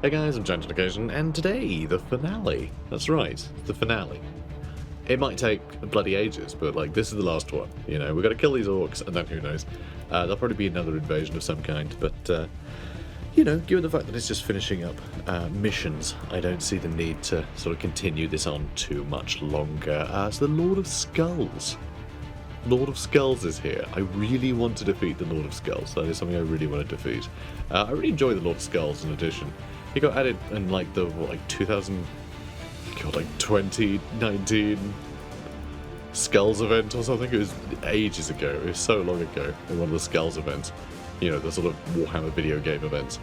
Hey guys, I'm Giant on Occasion, and today, the finale. That's right, the finale. It might take bloody ages, but like, this is the last one, you know, we've got to kill these orcs, and then who knows. There'll probably be another invasion of some kind, but, you know, given the fact that it's just finishing up missions, I don't see the need to sort of continue this on too much longer. So the Lord of Skulls. Lord of Skulls is here. I really want to defeat the Lord of Skulls. That is something I really want to defeat. I really enjoy the Lord of Skulls in addition. He got added in like the 2019 Skulls event or something. It was ages ago. It was so long ago in one of the Skulls events. You know, the sort of Warhammer video game events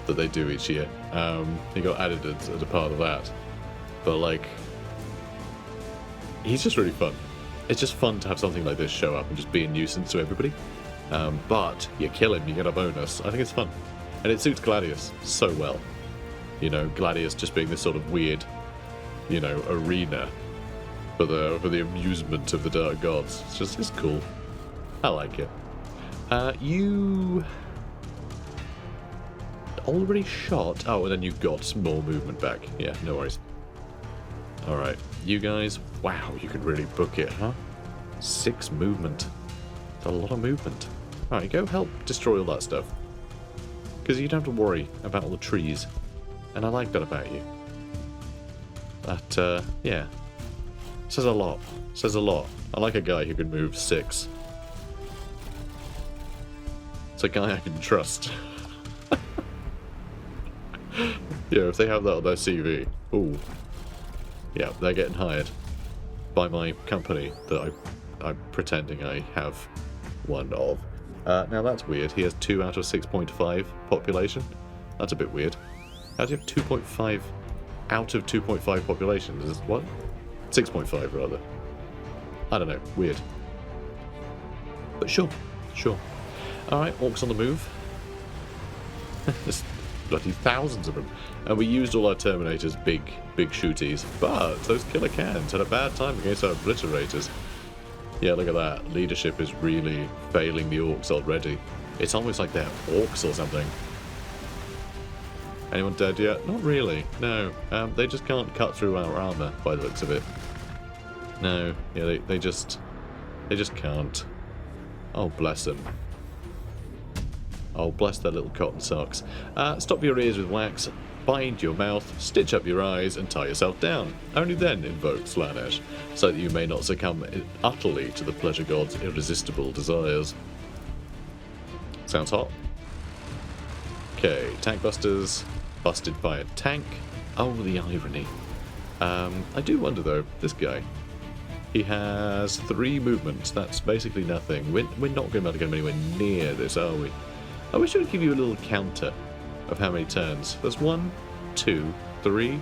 that they do each year. He got added as a part of that. But like, he's just really fun. It's just fun to have something like this show up and just be a nuisance to everybody. But you kill him, you get a bonus. I think it's fun. And it suits Gladius so well. You know, Gladius just being this sort of weird, you know, arena for the amusement of the Dark Gods. It's cool. I like it. You already shot. Oh, and then you've got some more movement back. Yeah, no worries. Alright, you guys, wow, you could really book it, huh? 6 movement. That's a lot of movement. Alright, go help destroy all that stuff. Because you don't have to worry about all the trees. And I like that about you. That, yeah. Says a lot. Says a lot. I like a guy who can move 6. It's a guy I can trust. Yeah, if they have that on their CV. Ooh. Yeah, they're getting hired by my company that I'm pretending I have one of. Now that's weird. He has 2 out of 6.5 population. That's a bit weird. How do you have 2.5 out of 2.5 population? Is what? 6.5 rather. I don't know. Weird. But sure. Sure. Alright, orcs on the move. There's bloody thousands of them. And we used all our Terminators' big shooties, but those killer cans had a bad time against our obliterators. Yeah, look at that. Leadership is really failing the orcs already. It's almost like they're orcs or something. Anyone dead yet? Not really. No. They just can't cut through our armor by the looks of it. No. Yeah, they just can't. Oh, bless them. Oh, bless their little cotton socks. Stop your ears with wax, bind your mouth, stitch up your eyes, and tie yourself down. Only then invoke Slanesh, so that you may not succumb utterly to the pleasure god's irresistible desires. Sounds hot. Okay, tank busters, busted by a tank. Oh, the irony. I do wonder though, this guy. He has 3 movements, that's basically nothing. We're not going to be able to get him anywhere near this, are we? I wish I would give you a little counter of how many turns. There's 1, 2, 3,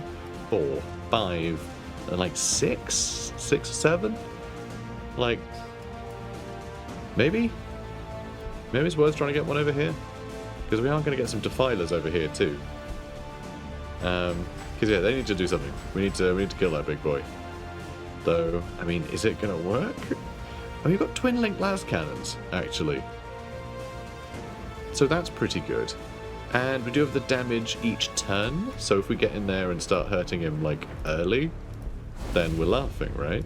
4, 5, and like 6 or 7? Like, maybe it's worth trying to get one over here. Because we are going to get some defilers over here too. Because yeah, they need to do something. We need to kill that big boy. Though, I mean, is it going to work? Oh, you've got twin link las cannons, actually. So that's pretty good. And we do have the damage each turn, so if we get in there and start hurting him, like, early, then we're laughing, right?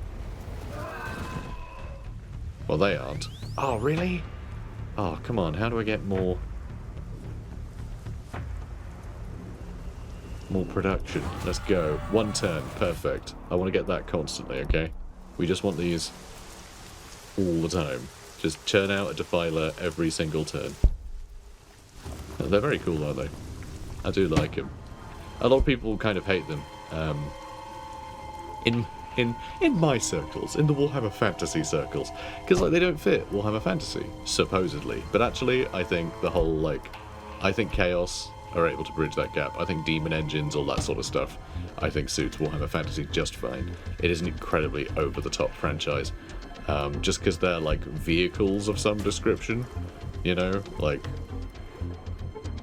Well, they aren't. Oh, really? Oh, come on, how do I get more production? Let's go. 1 turn, perfect. I want to get that constantly, okay? We just want these all the time. Just churn out a defiler every single turn. They're very cool, aren't they? I do like them. A lot of people kind of hate them. In my circles, in the Warhammer Fantasy circles, because like they don't fit Warhammer Fantasy, supposedly. But actually, I think the whole I think Chaos are able to bridge that gap. I think Demon Engines, all that sort of stuff, I think suits Warhammer Fantasy just fine. It is an incredibly over-the-top franchise, just because they're like vehicles of some description, you know, like.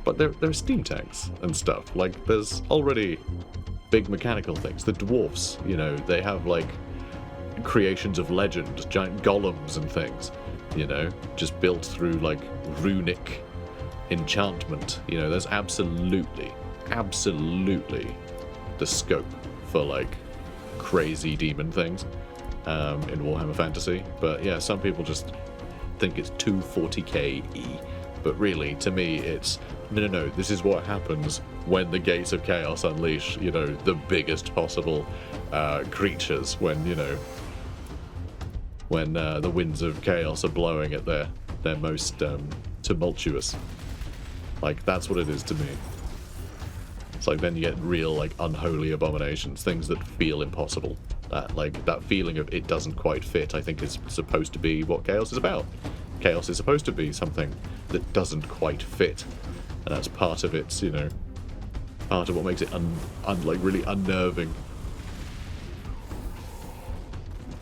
But they're steam tanks and stuff. Like, there's already big mechanical things. The dwarfs, you know, they have, like, creations of legend, giant golems and things, you know, just built through, like, runic enchantment. You know, there's absolutely absolutely the scope for like crazy demon things in Warhammer Fantasy. But yeah, some people just think it's too 40k-y. But really, to me, it's no, this is what happens when the gates of chaos unleash, you know, the biggest possible creatures, when, you know, when the winds of chaos are blowing at their most tumultuous. Like, that's what it is to me. It's like then you get real, like, unholy abominations, things that feel impossible. That feeling of it doesn't quite fit, I think, is supposed to be what chaos is about. Chaos is supposed to be something that doesn't quite fit, and that's part of its, you know, part of what makes it like really unnerving.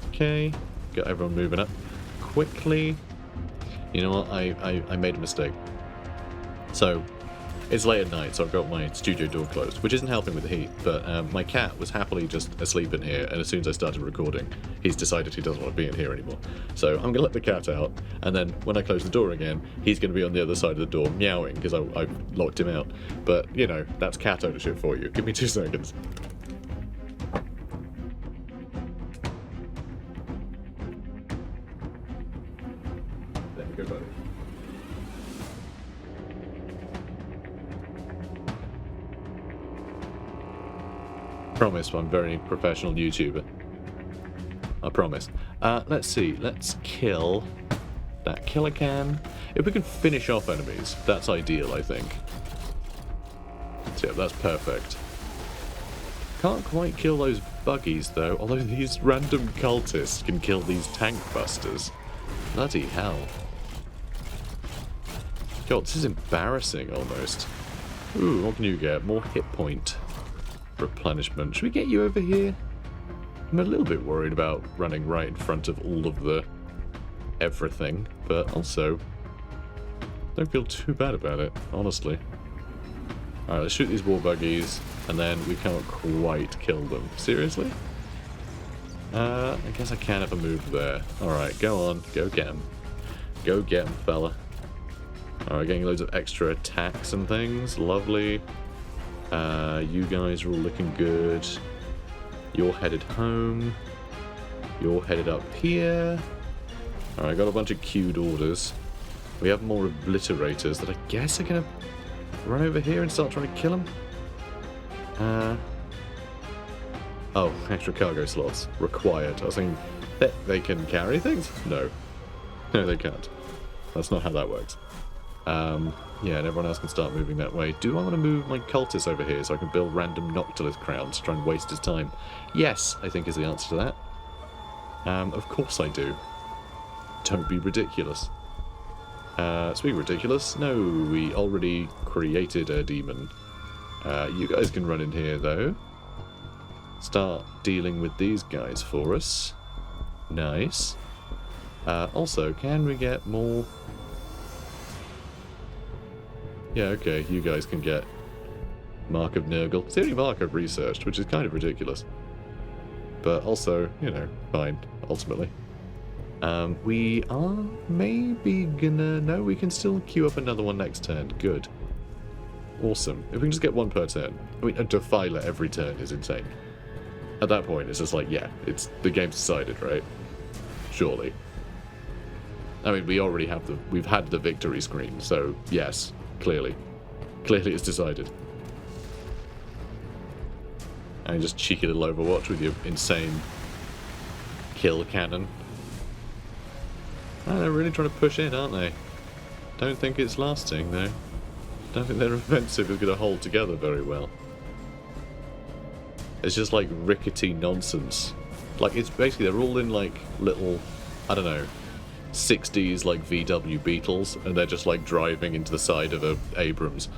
Okay, got everyone moving up quickly. You know what? I made a mistake. So it's late at night, so I've got my studio door closed, which isn't helping with the heat, but my cat was happily just asleep in here, and as soon as I started recording, he's decided he doesn't want to be in here anymore. So I'm going to let the cat out, and then when I close the door again, he's going to be on the other side of the door meowing, because I've locked him out. But, you know, that's cat ownership for you. Give me 2 seconds. There you go, buddy. Promise, I'm a very professional YouTuber. I promise. Let's see. Let's kill that killer can. If we can finish off enemies, that's ideal, I think. So yeah, that's perfect. Can't quite kill those buggies, though, although these random cultists can kill these tank busters. Bloody hell. God, this is embarrassing, almost. Ooh, what can you get? More hit point replenishment. Should we get you over here? I'm a little bit worried about running right in front of all of the everything, but also don't feel too bad about it, honestly. Alright, let's shoot these war buggies, and then we can't quite kill them. Seriously? I guess I can if I move there. Alright, go on. Go get him. Go get him, fella. Alright, getting loads of extra attacks and things. Lovely. You guys are all looking good. You're headed home. You're headed up here. Alright, got a bunch of queued orders. We have more obliterators that I guess are gonna run over here and start trying to kill them. Oh, extra cargo slots required. I was thinking that they can carry things? No. No, they can't. That's not how that works. Yeah, and everyone else can start moving that way. Do I want to move my cultist over here so I can build random Noctilus crowns to try and waste his time? Yes, I think is the answer to that. Of course I do. Don't be ridiculous. Speaking of ridiculous, no, we already created a demon. You guys can run in here, though. Start dealing with these guys for us. Nice. Also, can we get more... Yeah, okay, you guys can get Mark of Nurgle. It's the only mark I've researched, which is kind of ridiculous. But also, you know, fine, ultimately. We are maybe gonna... No, we can still queue up another one next turn. Good. Awesome. If we can just get one per turn. I mean, a defiler every turn is insane. At that point, it's just like, yeah, it's the game's decided, right? Surely. I mean, we already have the... We've had the victory screen, so yes, clearly. Clearly it's decided. And just cheeky little Overwatch with your insane kill cannon. Oh, they're really trying to push in, aren't they? Don't think it's lasting, though. Don't think their offensive is going to hold together very well. It's just like rickety nonsense. Like, it's basically, they're all in like little, I don't know, 60s like VW Beetles, and they're just like driving into the side of a Abrams.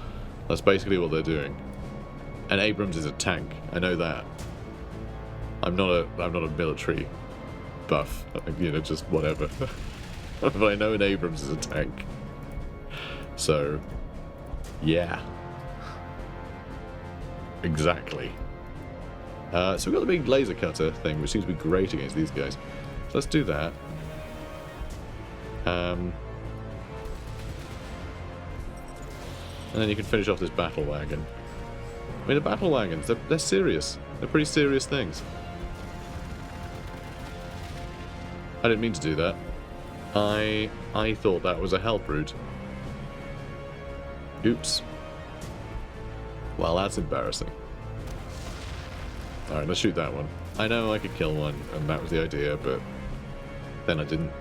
That's basically what they're doing. And Abrams is a tank, I know that. I'm not a military buff, you know, just whatever. But I know an Abrams is a tank. So, yeah. Exactly. So we've got the big laser cutter thing, which seems to be great against these guys. So let's do that. And then you can finish off this battle wagon. I mean, the battle wagons, they're serious. They're pretty serious things. I didn't mean to do that. I thought that was a help route. Oops. Well, that's embarrassing. Alright, let's shoot that one. I know I could kill one, and that was the idea, but then I didn't.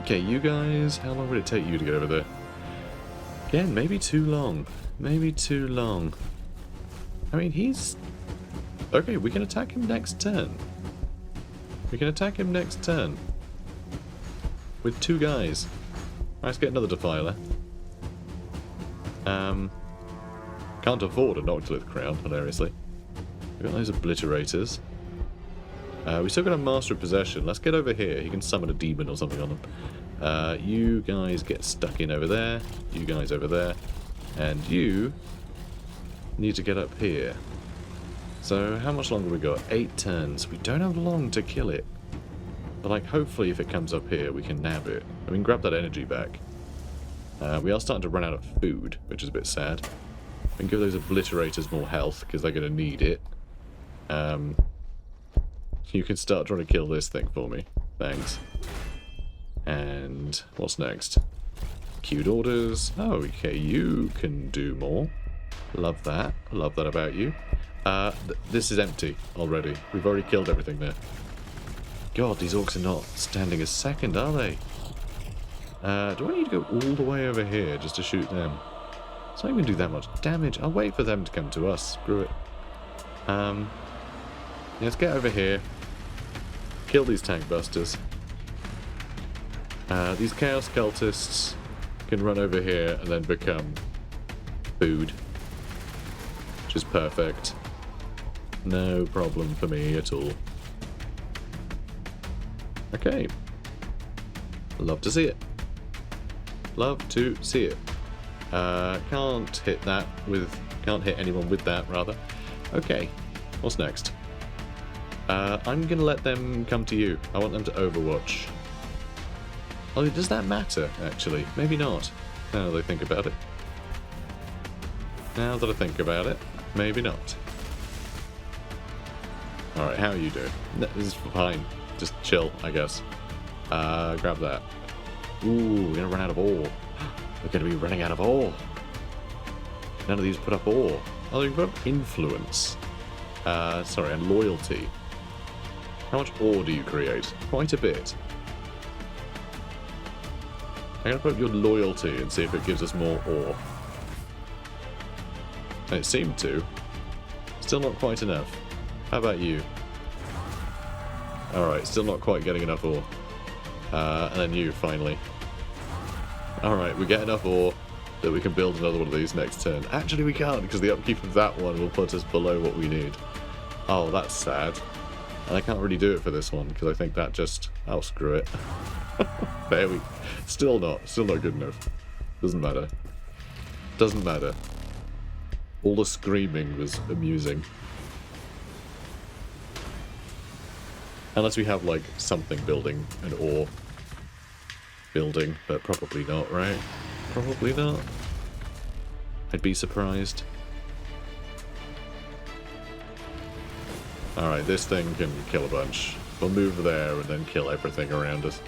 Okay, you guys, how long would it take you to get over there? Again, maybe too long. Maybe too long. I mean, he's... Okay, we can attack him next turn. We can attack him next turn. With 2 guys. Let's get another Defiler. Can't afford a Noctilith Crown, hilariously. We've got those Obliterators. We still got a Master of Possession. Let's get over here. He can summon a demon or something on him. You guys get stuck in over there. You guys over there. And you need to get up here. So, how much longer we got? 8 turns. We don't have long to kill it. But, like, hopefully if it comes up here, we can nab it. I mean, grab that energy back. We are starting to run out of food, which is a bit sad. We can give those Obliterators more health, because they're going to need it. You can start trying to kill this thing for me. Thanks. And what's next? Queued orders. Oh, okay, you can do more. Love that. Love that about you. This is empty already. We've already killed everything there. God, these orcs are not standing a second, are they? Do I need to go all the way over here just to shoot them? It's not even do that much damage. I'll wait for them to come to us. Screw it. Let's get over here. Kill these tank busters. These chaos cultists can run over here and then become food. Which is perfect. No problem for me at all. Okay. Love to see it. Love to see it. Can't hit anyone with that, rather. Okay. What's next? I'm gonna let them come to you. I want them to overwatch. Oh, does that matter, actually? Maybe not. Now that I think about it. Now that I think about it, maybe not. Alright, how are you doing? This is fine. Just chill, I guess. Grab that. Ooh, we're gonna run out of ore. We're gonna be running out of ore. None of these put up ore. Oh, you put up influence. Sorry, and loyalty. How much ore do you create? Quite a bit. I'm gonna put up your loyalty and see if it gives us more ore. And it seemed to. Still not quite enough. How about you? Alright, still not quite getting enough ore. And then you, finally. Alright, we get enough ore that we can build another one of these next turn. Actually, we can't, because the upkeep of that one will put us below what we need. Oh, that's sad. And I can't really do it for this one, because I think that just... Oh, screw it. There we... Still not good enough. Doesn't matter. Doesn't matter. All the screaming was amusing. Unless we have, like, something building, an ore building, but probably not, right? Probably not. I'd be surprised. Alright, this thing can kill a bunch. We'll move there and then kill everything around us.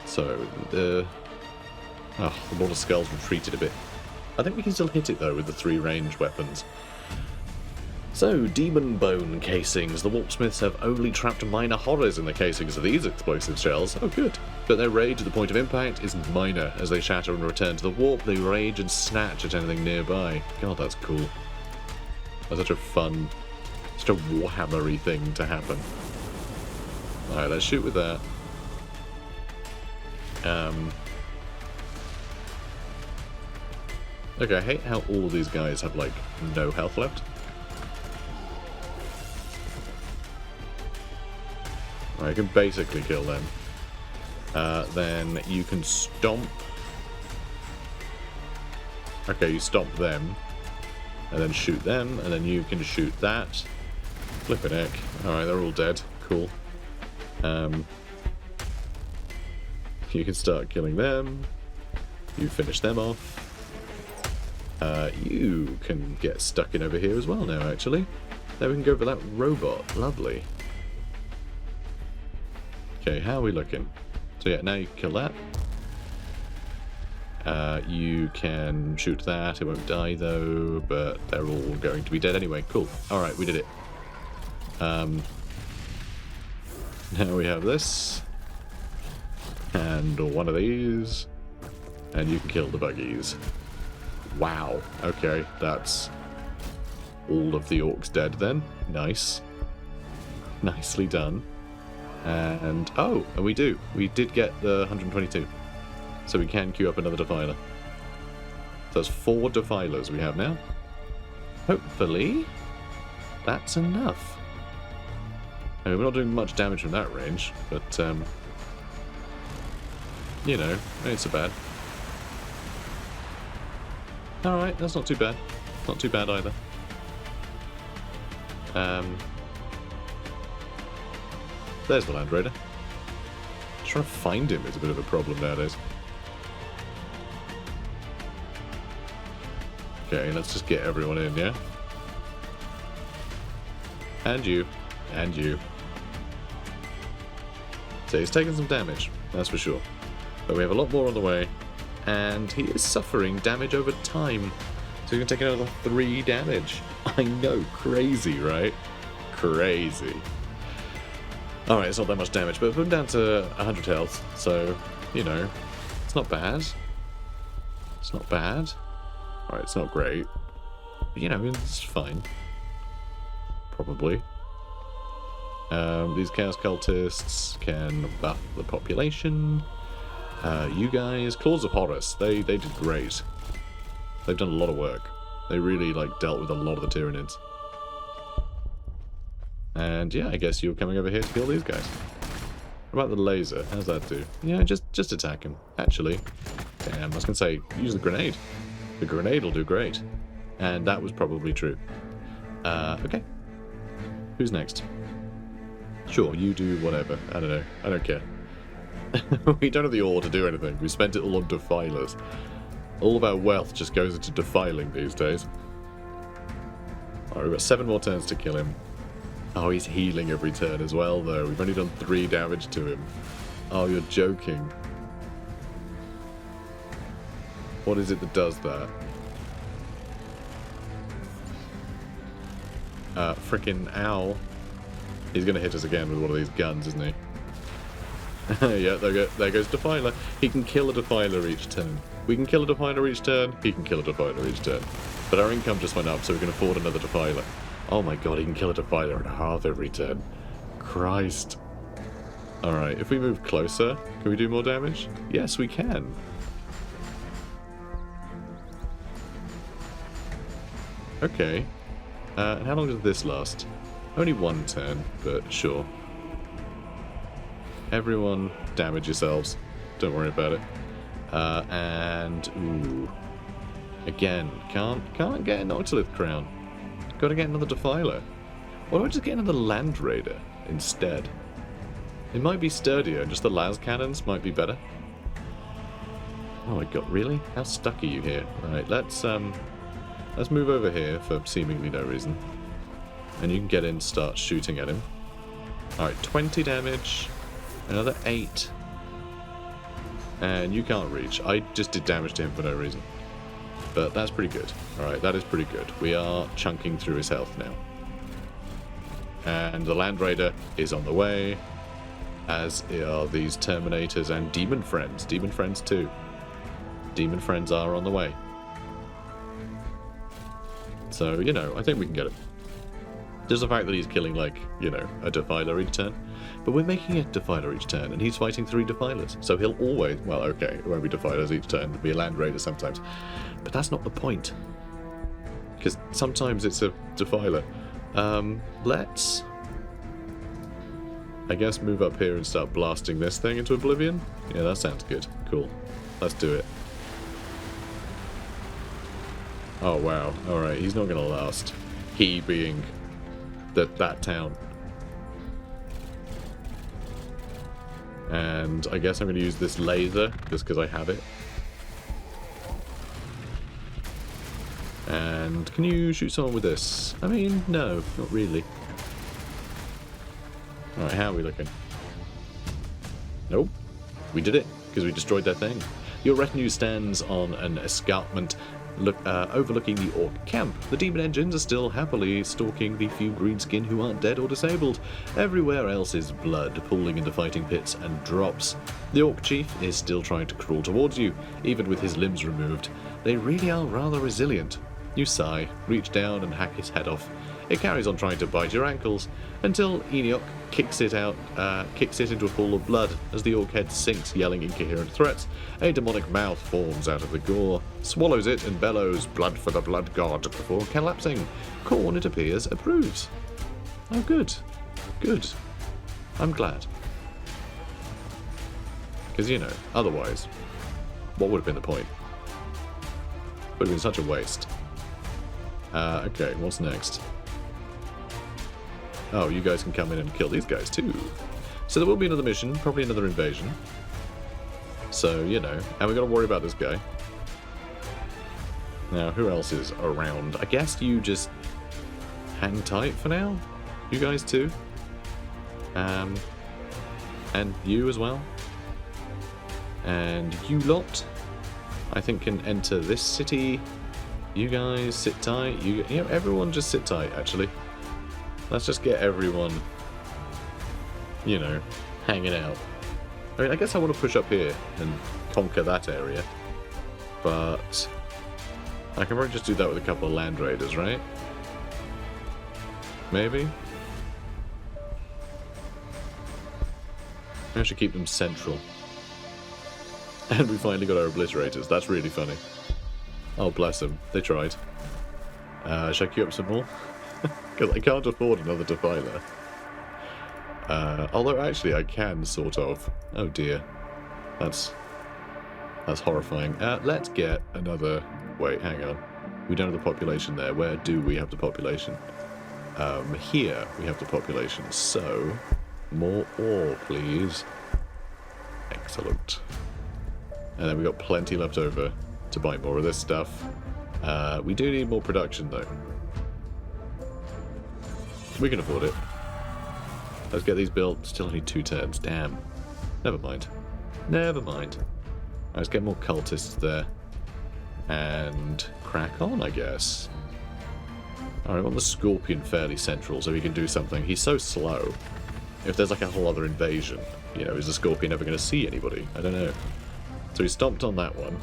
So, the Lord of Skulls retreated a bit. I think we can still hit it, though, with the 3 ranged weapons. So, demon bone casings. The warpsmiths have only trapped minor horrors in the casings of these explosive shells. Oh, good. But their rage at the point of impact is minor. As they shatter and return to the warp, they rage and snatch at anything nearby. God, that's cool. That's such a fun, such a Warhammer-y thing to happen. Alright, let's shoot with that. Okay, I hate how all of these guys have, like, no health left. I can basically kill them. Then you can stomp. Okay, you stomp them. And then shoot them. And then you can shoot that. Flippin' heck. Alright, they're all dead. Cool. You can start killing them. You finish them off. You can get stuck in over here as well now, actually. Now we can go for that robot. Lovely. Okay, how are we looking? So yeah, now you can kill that. You can shoot that. It won't die though, but they're all going to be dead anyway. Cool. Alright, we did it. Now we have this. And one of these. And you can kill the buggies. Wow. Okay, that's all of the orcs dead then. Nice. Nicely done. And, oh, and we did get the 122. So we can queue up another defiler. So that's 4 defilers we have now. Hopefully, that's enough. I mean, we're not doing much damage from that range, but, you know, ain't so bad. Alright, that's not too bad. Not too bad either. There's the Land Raider. Trying to find him is a bit of a problem nowadays. Okay, let's just get everyone in, yeah? And you. And you. So he's taking some damage, that's for sure. But we have a lot more on the way. And he is suffering damage over time. So he's going to take another 3 damage. I know, crazy, right? Crazy. Alright, it's not that much damage, but put him down to 100 health. So, you know, it's not bad. It's not bad. Alright, it's not great. But, you know, it's fine. Probably. These Chaos Cultists can buff the population. You guys, Claws of Horus, they did great. They've done a lot of work. They really, like, dealt with a lot of the Tyranids. And yeah, I guess you're coming over here to kill these guys. What about the laser? How's that do? Yeah, just attack him, actually. Damn, I was going to say, use the grenade. The grenade will do great. And that was probably true. Okay. Who's next? Sure, you do whatever. I don't know. I don't care. We don't have the ore to do anything. We spent it all on defilers. All of our wealth just goes into defiling these days. Alright, we've got 7 more turns to kill him. Oh, he's healing every turn as well, though. We've only done 3 damage to him. Oh, you're joking. What is it that does that? Frickin' owl. He's gonna hit us again with one of these guns, isn't he? Yeah, there goes Defiler. He can kill a Defiler each turn. We can kill a Defiler each turn, he can kill a Defiler each turn. But our income just went up, so we can afford another Defiler. Oh my god, he can kill a Defiler and a half every turn. Christ. Alright, if we move closer, can we do more damage? Yes, we can. Okay. And how long does this last? Only 1 turn, but sure. Everyone, damage yourselves. Don't worry about it. And ooh, again, can't get an Octolith Crown. Got to get another Defiler. Why don't I just get another Land Raider instead? It might be sturdier. Just the las cannons might be better. Oh my god, really? How stuck are you here? Right, let's move over here for seemingly no reason. And you can get in, start shooting at him. Alright, 20 damage. Another 8. And you can't reach. I just did damage to him for no reason. But that's pretty good. Alright, that is pretty good. We are chunking through his health now. And the Land Raider is on the way. As are these Terminators and Demon Friends. Demon Friends too. Demon Friends are on the way. So, you know, I think we can get him. Just the fact that he's killing, like, you know, a Defiler each turn. But we're making a Defiler each turn, and he's fighting 3 Defilers. So he'll always... Well, okay, it won't be Defilers each turn. It'll be a Land Raider sometimes. But that's not the point. Because sometimes it's a Defiler. Let's... I guess move up here and start blasting this thing into oblivion? Yeah, that sounds good. Cool. Let's do it. Oh, wow. Alright, he's not going to last. He being... that town. And I guess I'm going to use this laser, just because I have it. And can you shoot someone with this? I mean, no, not really. Alright, how are we looking? Nope. We did it, because we destroyed their thing. Your retinue stands on an escarpment overlooking the orc camp. The demon engines are still happily stalking the few greenskin who aren't dead or disabled. Everywhere else is blood pooling into fighting pits and drops. The orc chief is still trying to crawl towards you, even with his limbs removed. They really are rather resilient. You sigh, reach down and hack his head off. It carries on trying to bite your ankles, until Enoch kicks it into a pool of blood. As the orc head sinks, yelling incoherent threats, a demonic mouth forms out of the gore, swallows it and bellows, "Blood for the blood god," before collapsing. Khorne, it appears, approves. Oh, good. Good. I'm glad. Because, you know, otherwise, what would have been the point? Would have been such a waste. Okay, what's next? Oh, you guys can come in and kill these guys too. So there will be another mission, probably another invasion. So, you know, and we got to worry about this guy. Now, who else is around? I guess you just hang tight for now. You guys too. And you as well. And you lot, I think, can enter this city. You guys sit tight. You know, everyone just sit tight, actually. Let's just get everyone, you know, hanging out. I mean, I guess I want to push up here and conquer that area. But I can probably just do that with a couple of land raiders, right? Maybe? I should keep them central. And we finally got our obliterators. That's really funny. Oh, bless them. They tried. Should I queue up some more? Because I can't afford another defiler. Although, actually, I can, sort of. Oh, dear. That's horrifying. Let's get another... Wait, hang on. We don't have the population there. Where do we have the population? Here we have the population. So, more ore, please. Excellent. And then we've got plenty left over to buy more of this stuff. We do need more production, though. We can afford it. Let's get these built. Still only 2 turns. Damn. Never mind. Never mind. Let's get more cultists there. And crack on, I guess. Alright, I want the Scorpion fairly central so he can do something. He's so slow. If there's like a whole other invasion, you know, is the Scorpion ever going to see anybody? I don't know. So he stomped on that one.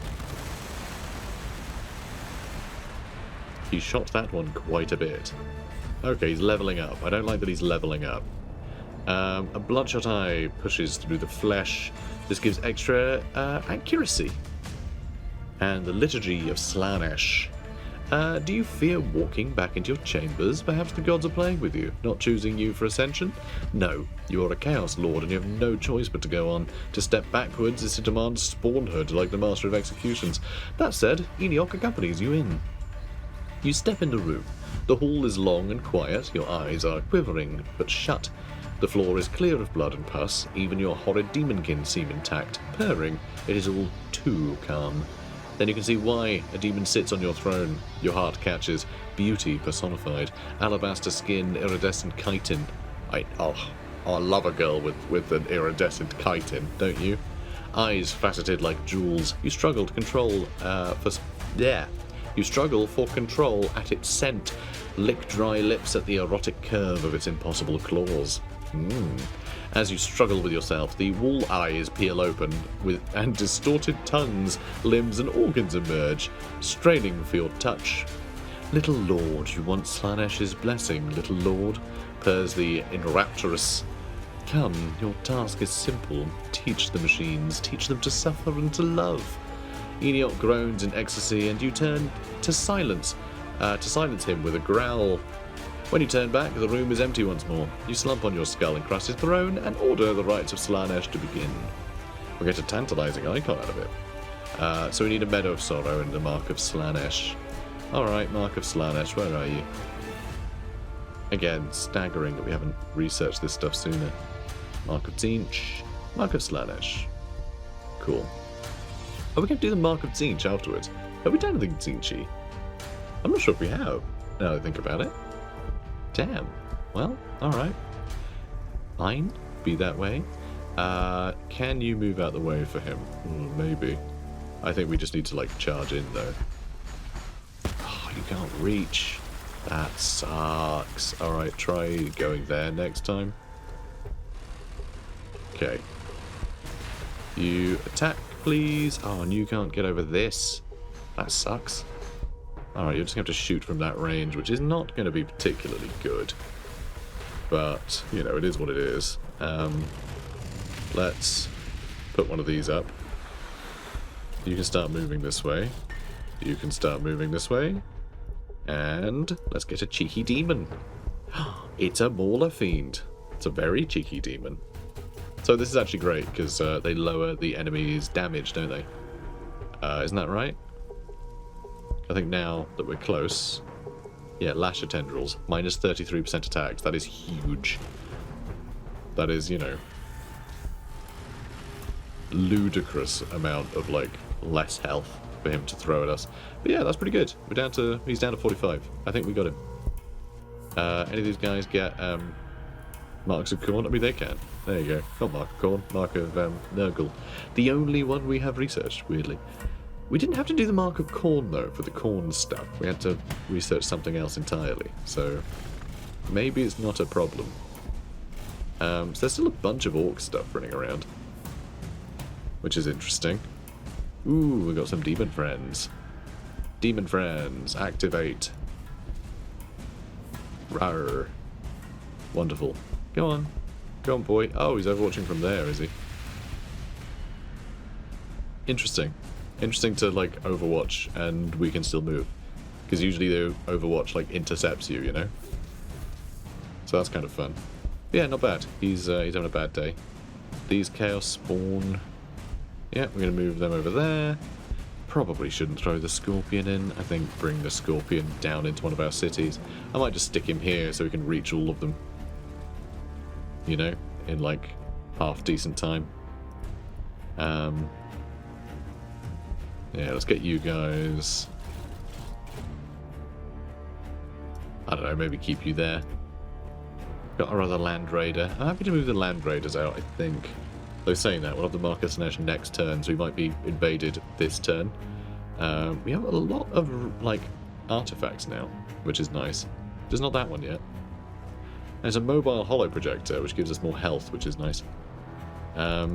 He shot that one quite a bit. Okay, he's leveling up. I don't like that he's leveling up. A Bloodshot Eye pushes through the flesh. This gives extra accuracy. And the Liturgy of Slaanesh. Do you fear walking back into your chambers? Perhaps the gods are playing with you, not choosing you for ascension? No, you are a Chaos Lord and you have no choice but to go on. To step backwards is to demand spawnhood like the Master of Executions. That said, Enoch accompanies you in. You step in the room. The hall is long and quiet, your eyes are quivering but shut. The floor is clear of blood and pus, even your horrid demonkin seem intact, purring. It is all too calm. Then you can see why a demon sits on your throne. Your heart catches. Beauty personified. Alabaster skin, iridescent chitin. I love a girl with an iridescent chitin, don't you? Eyes faceted like jewels. You struggle to control You struggle for control at its scent. Lick dry lips at the erotic curve of its impossible claws. As you struggle with yourself, the wall eyes peel open, and distorted tongues, limbs and organs emerge, straining for your touch. Little lord, you want Slaanesh's blessing, little lord, purrs the enrapturous. Come, your task is simple. Teach the machines, teach them to suffer and to love. Enoch groans in ecstasy, and you turn to silence him with a growl. When you turn back, the room is empty once more. You slump on your skull-encrusted throne and order the rites of Slaanesh to begin. We'll get a tantalizing icon out of it. So we need a Meadow of Sorrow and a Mark of Slaanesh. Alright, Mark of Slaanesh, where are you? Again, staggering that we haven't researched this stuff sooner. Mark of Tzeentch, Mark of Slaanesh. Cool. Are we going to do the Mark of Tzeentch afterwards? Have we done anything Tzeentchy? I'm not sure if we have, now that I think about it. Damn. Well, alright. Fine. Be that way. Can you move out the way for him? Maybe. I think we just need to, like, charge in, though. Oh, you can't reach. That sucks. Alright, try going there next time. Okay. You attack, please. Oh, and you can't get over this. That sucks. Alright, you're just going to have to shoot from that range, which is not going to be particularly good. But, you know, it is what it is. Let's put one of these up. You can start moving this way. You can start moving this way. And let's get a cheeky demon. It's a Mauler Fiend. It's a very cheeky demon. So this is actually great, because they lower the enemy's damage, don't they? Isn't that right? I think now that we're close... Yeah, Lasher Tendrils. Minus 33% attacks. That is huge. That is, you know... ludicrous amount of, like, less health for him to throw at us. But yeah, that's pretty good. We're down to... He's down to 45. I think we got him. Any of these guys get marks of corn? I mean, they can. There you go. Not mark of corn. Mark of Nurgle. The only one we have researched, weirdly. We didn't have to do the mark of corn, though, for the corn stuff. We had to research something else entirely. So maybe it's not a problem. So there's still a bunch of orc stuff running around, which is interesting. Ooh, we got some demon friends. Demon friends, activate. Rawr. Wonderful. Go on. Go on, boy. Oh, he's overwatching from there, is he? Interesting. Interesting to, like, overwatch and we can still move. Because usually the overwatch, like, intercepts you, you know? So that's kind of fun. Yeah, not bad. He's having a bad day. These chaos spawn. Yeah, we're going to move them over there. Probably shouldn't throw the scorpion in. I think bring the scorpion down into one of our cities. I might just stick him here so we can reach all of them. You know, in like half decent time. Yeah, let's get you guys. I don't know, maybe keep you there. Got our other Land Raider. I'm happy to move the Land Raiders out, I think. Though saying that, we'll have the Marcus Nash next turn, so we might be invaded this turn. We have a lot of, like, artifacts now, which is nice. There's not that one yet. There's a mobile holo projector, which gives us more health, which is nice.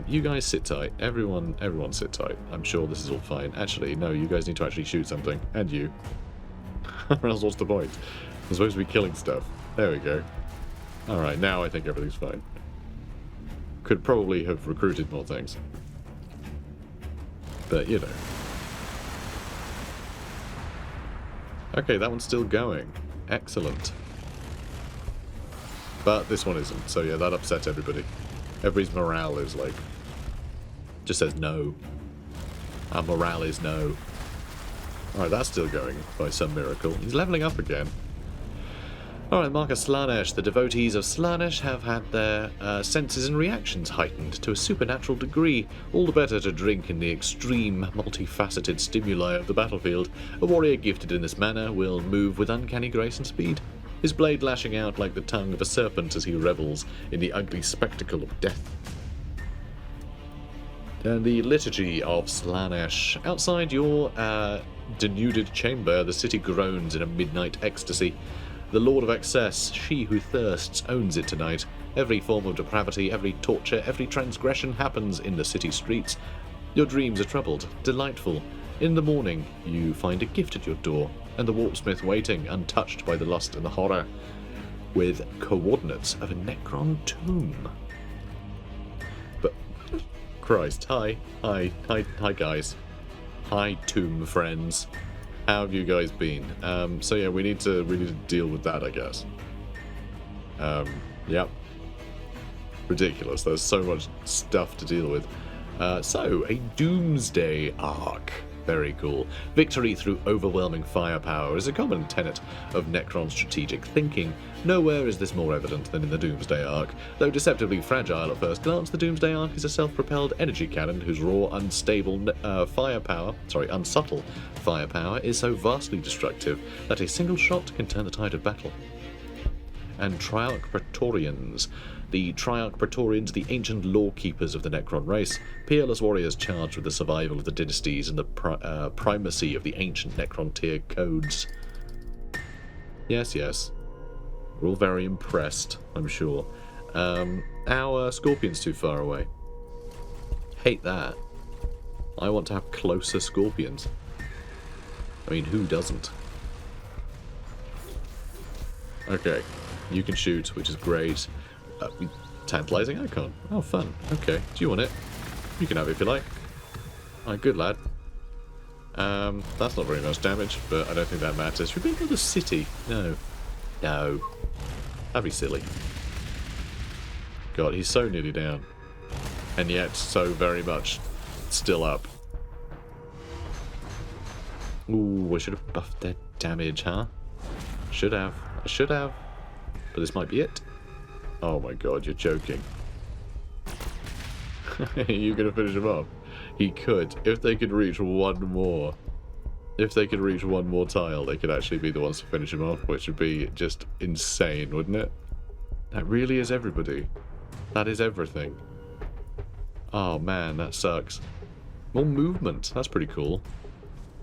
You guys sit tight. Everyone sit tight. I'm sure this is all fine. Actually, no, you guys need to actually shoot something. And you. Or else what's the point? I'm supposed to be killing stuff. There we go. Alright, now I think everything's fine. Could probably have recruited more things. But, you know. Okay, that one's still going. Excellent. But this one isn't, so yeah, that upset everybody. Everybody's morale is like... just says no. Our morale is no. Alright, that's still going by some miracle. He's leveling up again. Alright, Marcus Slanesh. The devotees of Slanesh have had their senses and reactions heightened to a supernatural degree, all the better to drink in the extreme, multifaceted stimuli of the battlefield. A warrior gifted in this manner will move with uncanny grace and speed, his blade lashing out like the tongue of a serpent as he revels in the ugly spectacle of death. And the liturgy of Slanesh. Outside your denuded chamber, the city groans in a midnight ecstasy. The Lord of Excess, she who thirsts, owns it tonight. Every form of depravity, every torture, every transgression happens in the city streets. Your dreams are troubled, delightful. In the morning, you find a gift at your door, and the warpsmith waiting, untouched by the lust and the horror, with coordinates of a Necron tomb. But, Christ, hi guys. Hi, tomb friends. How have you guys been? So yeah, we need to deal with that, I guess. Yep. Ridiculous. There's so much stuff to deal with. So, a Doomsday arc. Very cool. Victory through overwhelming firepower is a common tenet of Necron's strategic thinking. Nowhere is this more evident than in the Doomsday Arc. Though deceptively fragile at first glance, the Doomsday Arc is a self-propelled energy cannon whose raw, unsubtle firepower is so vastly destructive that a single shot can turn the tide of battle. And Triarch Praetorians. The Triarch Praetorians, the ancient law-keepers of the Necron race, peerless warriors charged with the survival of the dynasties and the primacy of the ancient Necron tier codes. Yes, yes. We're all very impressed, I'm sure. Our Scorpion's too far away. Hate that. I want to have closer Scorpions. I mean, who doesn't? Okay. You can shoot, which is great. Tantalizing icon. Oh, fun. Okay. Do you want it? You can have it if you like. Alright, good lad. That's not very much damage, but I don't think that matters. Should we build a city? No. No. That'd be silly. God, he's so nearly down. And yet, so very much still up. Ooh, I should have buffed their damage, huh? Should have. I should have. But this might be it. Oh my god, you're joking. You're gonna finish him off? He could. If they could reach one more. If they could reach one more tile, they could actually be the ones to finish him off, which would be just insane, wouldn't it? That really is everybody. That is everything. Oh man, that sucks. More movement. That's pretty cool.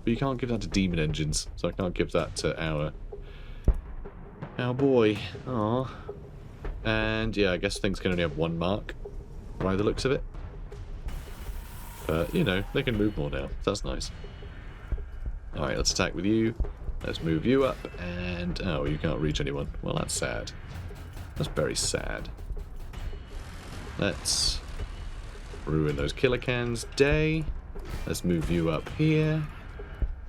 But you can't give that to demon engines, so I can't give that to our boy. Aww. And yeah, I guess things can only have one mark, by the looks of it. But, you know, they can move more now. That's nice. Alright, let's attack with you. Let's move you up. And, oh, you can't reach anyone. Well, that's sad. That's very sad. Let's ruin those killer cans. Day. Let's move you up here.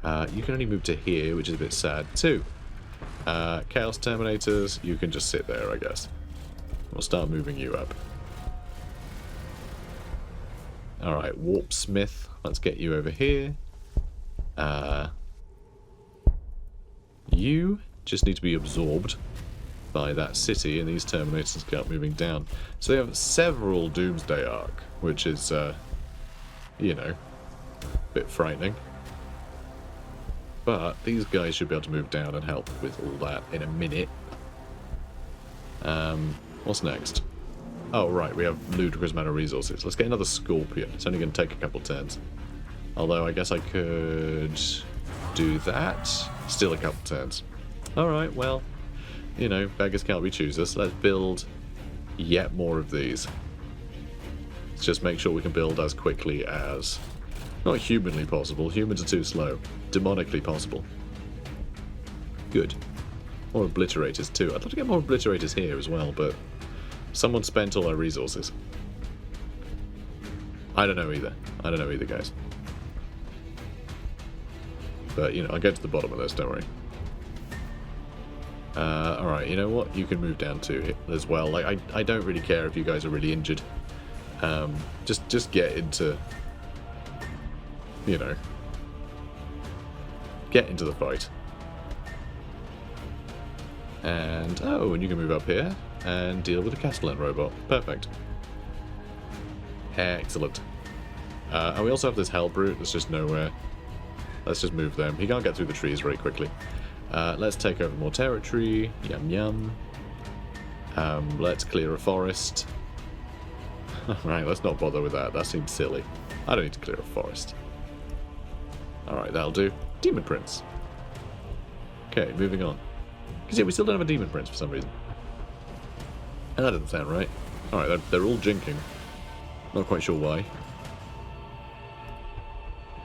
You can only move to here, which is a bit sad too. Chaos Terminators, you can just sit there, I guess. We'll start moving you up. Alright, Warp Smith, let's get you over here. You just need to be absorbed by that city, and these Terminators start moving down. So they have several Doomsday Arc, which is, you know, a bit frightening. But these guys should be able to move down and help with all that in a minute. What's next? Oh, right, we have ludicrous amount of resources. Let's get another Scorpion. It's only going to take a couple turns. Although I guess I could do that. Still a couple turns. Alright, well, you know, beggars can't be choosers. Let's build yet more of these. Let's just make sure we can build as quickly as... Not humanly possible. Humans are too slow. Demonically possible. Good. More obliterators too. I'd love to get more obliterators here as well, but someone spent all our resources. I don't know either. I don't know either, guys. But, you know, I'll get to the bottom of this, don't worry. Alright, you know what? You can move down too as well. Like, I don't really care if you guys are really injured. Just get into... You know, get into the fight. And, oh, and you can move up here and deal with the Castellan robot. Perfect. Excellent. And we also have this Hell Brute that's just nowhere. Let's just move them. He can't get through the trees very quickly. Let's take over more territory. Yum yum. Let's clear a forest. Right, let's not bother with that. That seems silly. I don't need to clear a forest. Alright, that'll do. Demon Prince. Okay, moving on. Because yeah, we still don't have a Demon Prince for some reason. And that doesn't sound right. Alright, they're all jinking. Not quite sure why.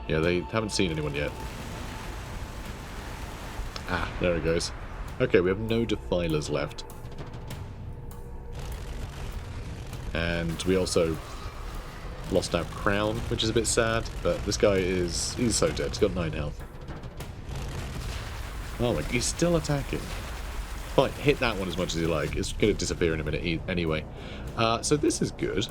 Yeah, they haven't seen anyone yet. Ah, there it goes. Okay, we have no Defilers left. And we also lost our crown, which is a bit sad, but this guy he's so dead. He's got 9 health. Oh my, he's still attacking. Fine, hit that one as much as you like. It's going to disappear in a minute anyway. So this is good.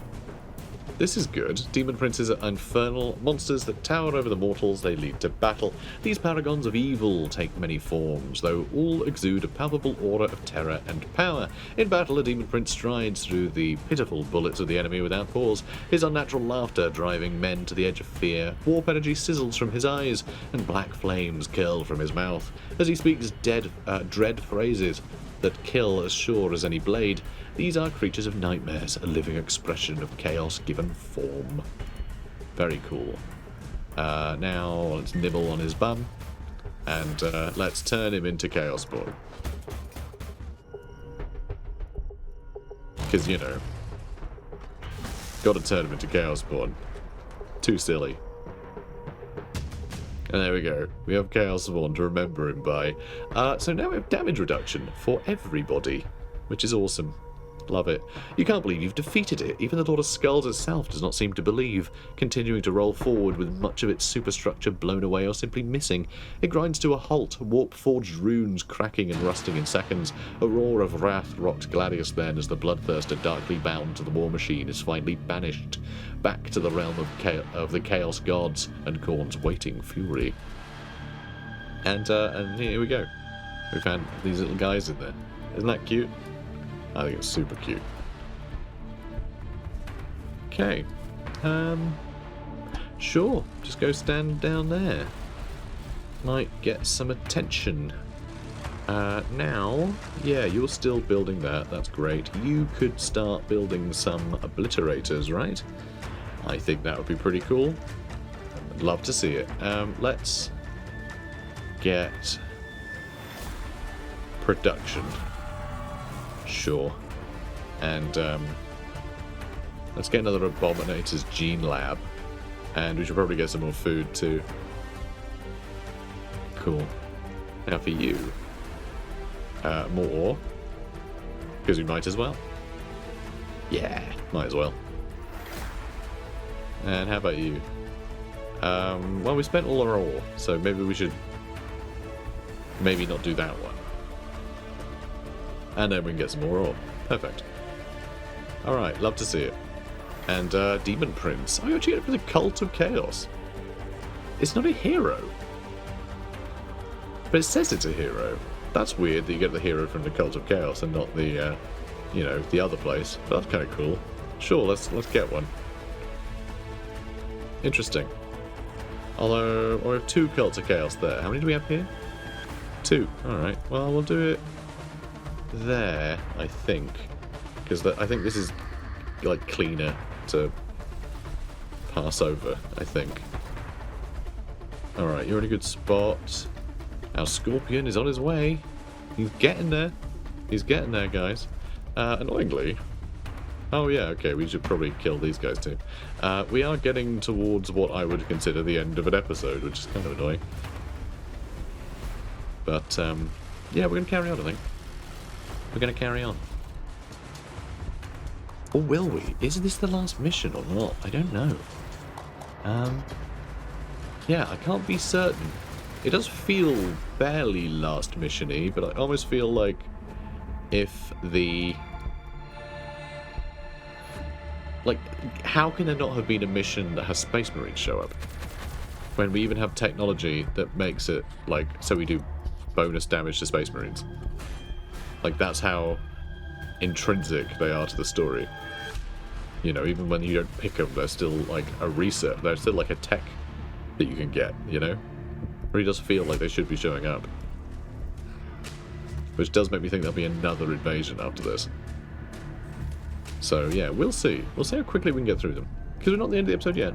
This is good. Demon princes are infernal monsters that tower over the mortals they lead to battle. These paragons of evil take many forms, though all exude a palpable aura of terror and power. In battle, a demon prince strides through the pitiful bullets of the enemy without pause, his unnatural laughter driving men to the edge of fear. Warp energy sizzles from his eyes, and black flames curl from his mouth as he speaks dread phrases that kill as sure as any blade. These are creatures of nightmares, a living expression of chaos given form. Very cool. Now let's nibble on his bum, and let's turn him into Chaos Spawn. Because, you know, gotta turn him into Chaos Spawn. Too silly. And there we go. We have Chaos Spawn to remember him by. So now we have damage reduction for everybody, which is awesome. Love it. You can't believe you've defeated it. Even the Lord of Skulls itself does not seem to believe, continuing to roll forward with much of its superstructure blown away or simply missing. It grinds to a halt, warp-forged runes cracking and rusting in seconds. A roar of wrath rocked Gladius then as the bloodthirster darkly bound to the war machine is finally banished back to the realm of the Chaos Gods and Khorne's waiting fury. And here we go. We found these little guys in there. Isn't that cute? I think it's super cute. Okay. Sure. Just go stand down there. Might get some attention. Now, yeah, you're still building that. That's great. You could start building some obliterators, right? I think that would be pretty cool. I'd love to see it. Let's get production. Sure. And let's get another Abominator's gene lab. And we should probably get some more food too. Cool. Now for you. More ore. Because we might as well. Yeah, might as well. And how about you? Well, we spent all our ore, so maybe we should maybe not do that one. And then we can get some more ore. Perfect. Alright, love to see it. And Demon Prince. Oh, you actually get it from the Cult of Chaos. It's not a hero. But it says it's a hero. That's weird that you get the hero from the Cult of Chaos and not the, you know, the other place. But that's kind of cool. Sure, let's get one. Interesting. Although, we have 2 Cults of Chaos there. How many do we have here? 2. Alright, well, we'll do it there, I think. Because I think this is, like, cleaner to pass over, I think. Alright, you're in a good spot. Our Scorpion is on his way. He's getting there. He's getting there, guys. Annoyingly... Oh yeah, okay, we should probably kill these guys too. We are getting towards what I would consider the end of an episode, which is kind of annoying. But, yeah, we're going to carry on, I think. We're going to carry on. Or will we? Is this the last mission or not? I don't know. Yeah, I can't be certain. It does feel barely last mission-y, but I almost feel like if the... Like, how can there not have been a mission that has Space Marines show up? When we even have technology that makes it, like, so we do bonus damage to Space Marines. Like, that's how intrinsic they are to the story. You know, even when you don't pick them, they're still, like, a research. They're still, like, a tech that you can get, you know? It really does feel like they should be showing up. Which does make me think there'll be another invasion after this. So, yeah, we'll see. We'll see how quickly we can get through them. Because we're not at the end of the episode yet.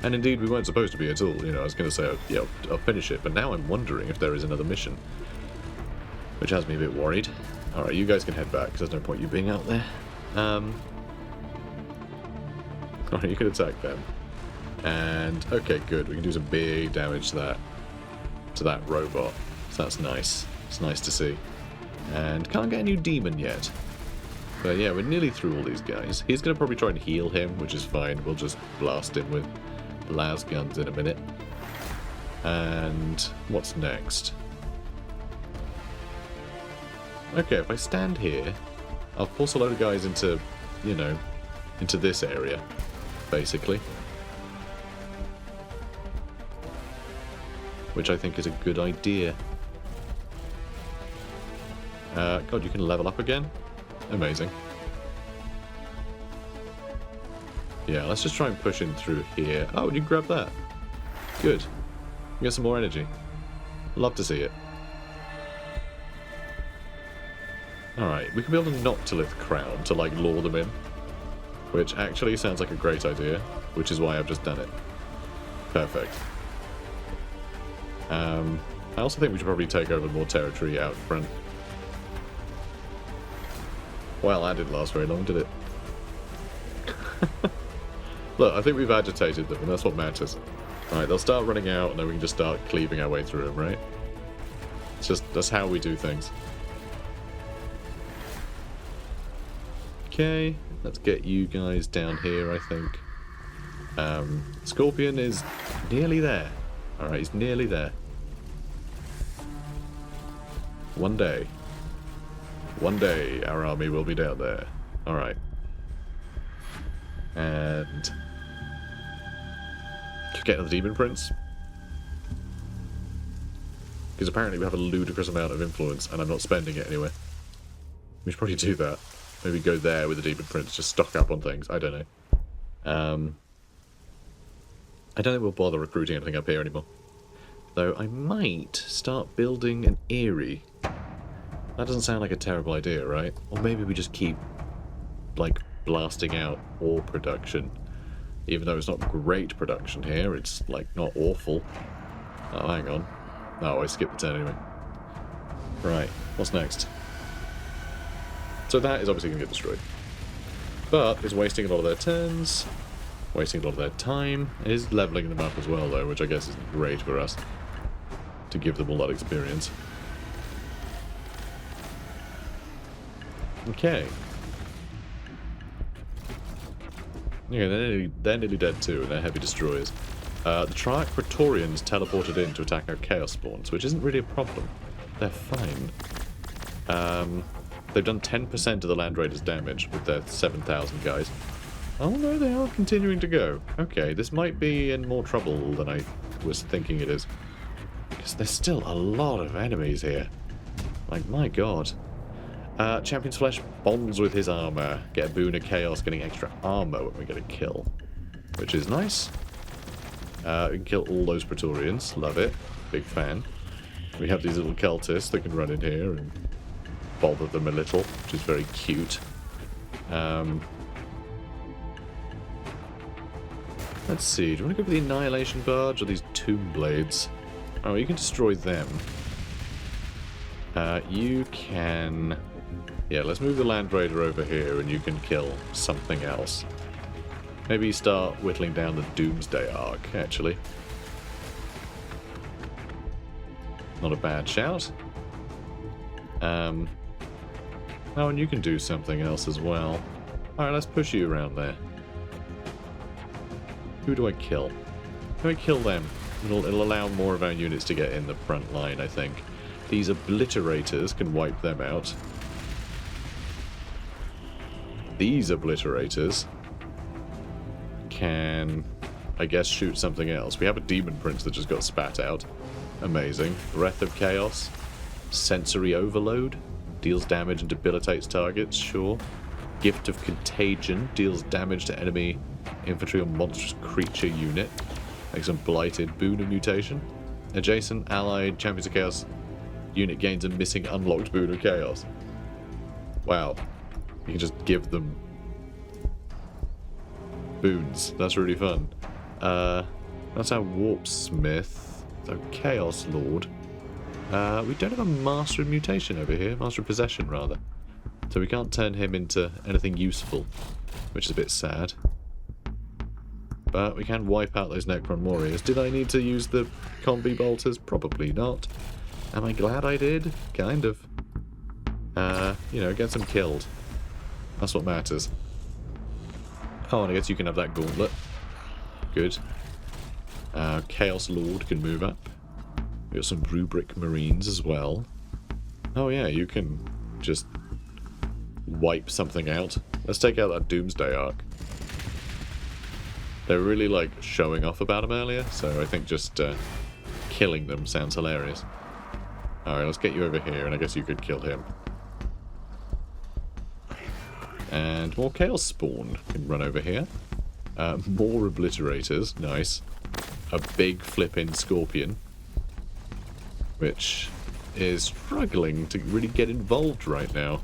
And indeed, we weren't supposed to be at all. You know, I was going to say, yeah, I'll finish it. But now I'm wondering if there is another mission. Which has me a bit worried. Alright, you guys can head back, because there's no point you being out there. Alright, you can attack them. And, okay, good. We can do some big damage to that robot. So that's nice. It's nice to see. And can't get a new demon yet. But yeah, we're nearly through all these guys. He's going to probably try and heal him, which is fine. We'll just blast him with las guns in a minute. And what's next? Okay, if I stand here, I'll force a load of guys into, you know, into this area, basically. Which I think is a good idea. God, you can level up again? Amazing. Yeah, let's just try and push in through here. Oh, you can grab that. Good. You get some more energy. Love to see it. Alright, we can build a Noctilith crown to, like, lure them in. Which actually sounds like a great idea, which is why I've just done it. Perfect. I also think we should probably take over more territory out front. Well, that didn't last very long, did it? Look, I think we've agitated them, and that's what matters. Right, they'll start running out, and then we can just start cleaving our way through them, right? It's just, that's how we do things. Okay, let's get you guys down here, I think. Scorpion is nearly there. Alright, he's nearly there. One day, our army will be down there. Alright. And... get the Demon Prince. Because apparently we have a ludicrous amount of influence, and I'm not spending it anyway. We should probably do that. Maybe go there with the Demon Prince, just stock up on things. I don't know. I don't think we'll bother recruiting anything up here anymore. Though I might start building an Eyrie. That doesn't sound like a terrible idea, right? Or maybe we just keep, like, blasting out ore production. Even though it's not great production here, it's, like, not awful. Oh, hang on. Oh, I skipped the turn anyway. Right, what's next? So that is obviously going to get destroyed. But it's wasting a lot of their turns, wasting a lot of their time. It is levelling them up as well, though, which I guess isn't great for us to give them all that experience. Okay. Yeah, they're nearly dead too, and they're heavy destroyers. The Triarch Praetorians teleported in to attack our Chaos Spawns, which isn't really a problem. They're fine. They've done 10% of the Land Raiders' damage with their 7,000 guys. Oh no, they are continuing to go. Okay, this might be in more trouble than I was thinking it is. Because there's still a lot of enemies here. Like, my god. Champion's Flesh bonds with his armor. Get a boon of chaos, getting extra armor when we get a kill. Which is nice. We can kill all those Praetorians. Love it. Big fan. We have these little cultists that can run in here and bother them a little, which is very cute. Let's see. Do you want to go for the Annihilation Barge or these Tomb Blades? Oh, you can destroy them. You can... Yeah, let's move the Land Raider over here and you can kill something else. Maybe start whittling down the Doomsday Arc, actually. Not a bad shout. Oh, and you can do something else as well. Alright, let's push you around there. Who do I kill? Can I kill them? It'll allow more of our units to get in the front line, I think. These Obliterators can wipe them out. These Obliterators can, I guess, shoot something else. We have a Demon Prince that just got spat out. Amazing. Breath of Chaos. Sensory Overload. Deals damage and debilitates targets, sure. Gift of Contagion. Deals damage to enemy infantry or monstrous creature unit. Makes them blighted. Boon of Mutation. Adjacent allied Champions of Chaos unit gains a missing unlocked Boon of Chaos. Wow. You can just give them boons. That's really fun. That's our Warp Smith. So Chaos Lord. We don't have a Master of Mutation over here. Master of Possession, rather. So we can't turn him into anything useful, which is a bit sad. But we can wipe out those Necron Warriors. Did I need to use the Combi Bolters? Probably not. Am I glad I did? Kind of. You know, get them killed. That's what matters. Oh, and I guess you can have that gauntlet. Good. Chaos Lord can move up. We got some Rubric Marines as well. Oh yeah, you can just wipe something out. Let's take out that Doomsday Arc. They were really, like, showing off about him earlier, so I think just killing them sounds hilarious. Alright, let's get you over here, and I guess you could kill him. And more Chaos Spawn can run over here. More Obliterators, nice. A big flipping Scorpion, which is struggling to really get involved right now.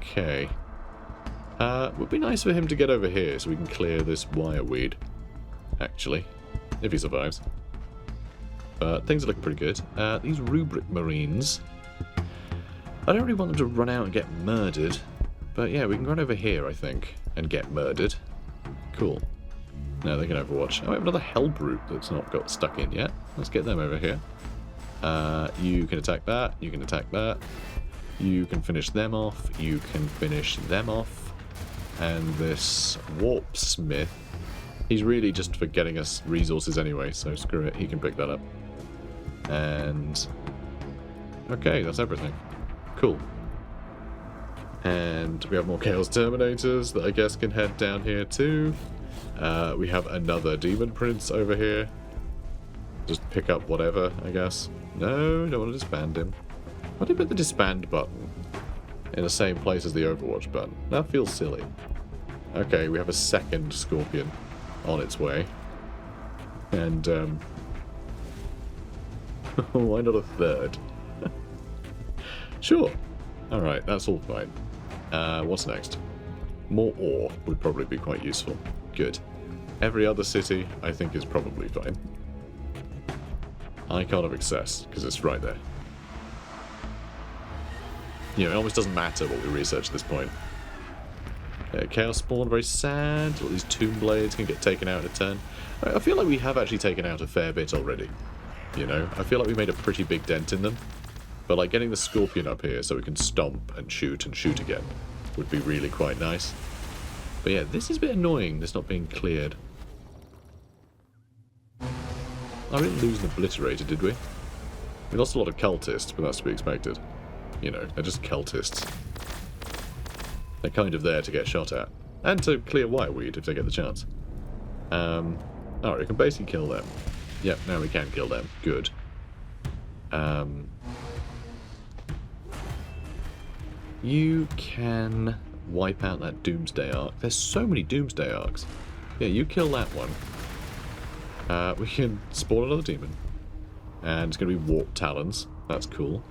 Okay. Would be nice for him to get over here so we can clear this wireweed, actually, if he survives. But things are looking pretty good. These Rubric Marines, I don't really want them to run out and get murdered, but yeah, we can run over here, I think, and get murdered. Cool. Now they can overwatch. Oh, I have another Hellbrute that's not got stuck in yet. Let's get them over here. You can attack that, you can attack that. You can finish them off, you can finish them off. And this Warp Smith, he's really just for getting us resources anyway, so screw it, he can pick that up. And okay, that's everything. Cool. And we have more Chaos Terminators that I guess can head down here too. We have another Demon Prince over here. Just pick up whatever, I guess. No, don't want to disband him. Why did I put the disband button in the same place as the Overwatch button? That feels silly. Okay, we have a second Scorpion on its way. And, why not a third? Sure. Alright, that's all fine. What's next? More ore would probably be quite useful. Good. Every other city, I think, is probably fine. Icon of Access, because it's right there. You know, it almost doesn't matter what we research at this point. Chaos Spawn, very sad. All these Tomb Blades can get taken out in a turn. I feel like we have actually taken out a fair bit already. You know, I feel like we made a pretty big dent in them. But like getting the Scorpion up here so we can stomp and shoot again would be really quite nice. But yeah, this is a bit annoying, this not being cleared. I didn't lose an Obliterator, did we? We lost a lot of cultists, but that's to be expected. You know, they're just cultists. They're kind of there to get shot at. And to clear wireweed if they get the chance. Alright, we can basically kill them. Yep, now we can kill them. Good. You can wipe out that Doomsday Arc. There's so many Doomsday Arcs. Yeah, you kill that one. We can spawn another demon. And it's going to be Warp Talons. That's cool.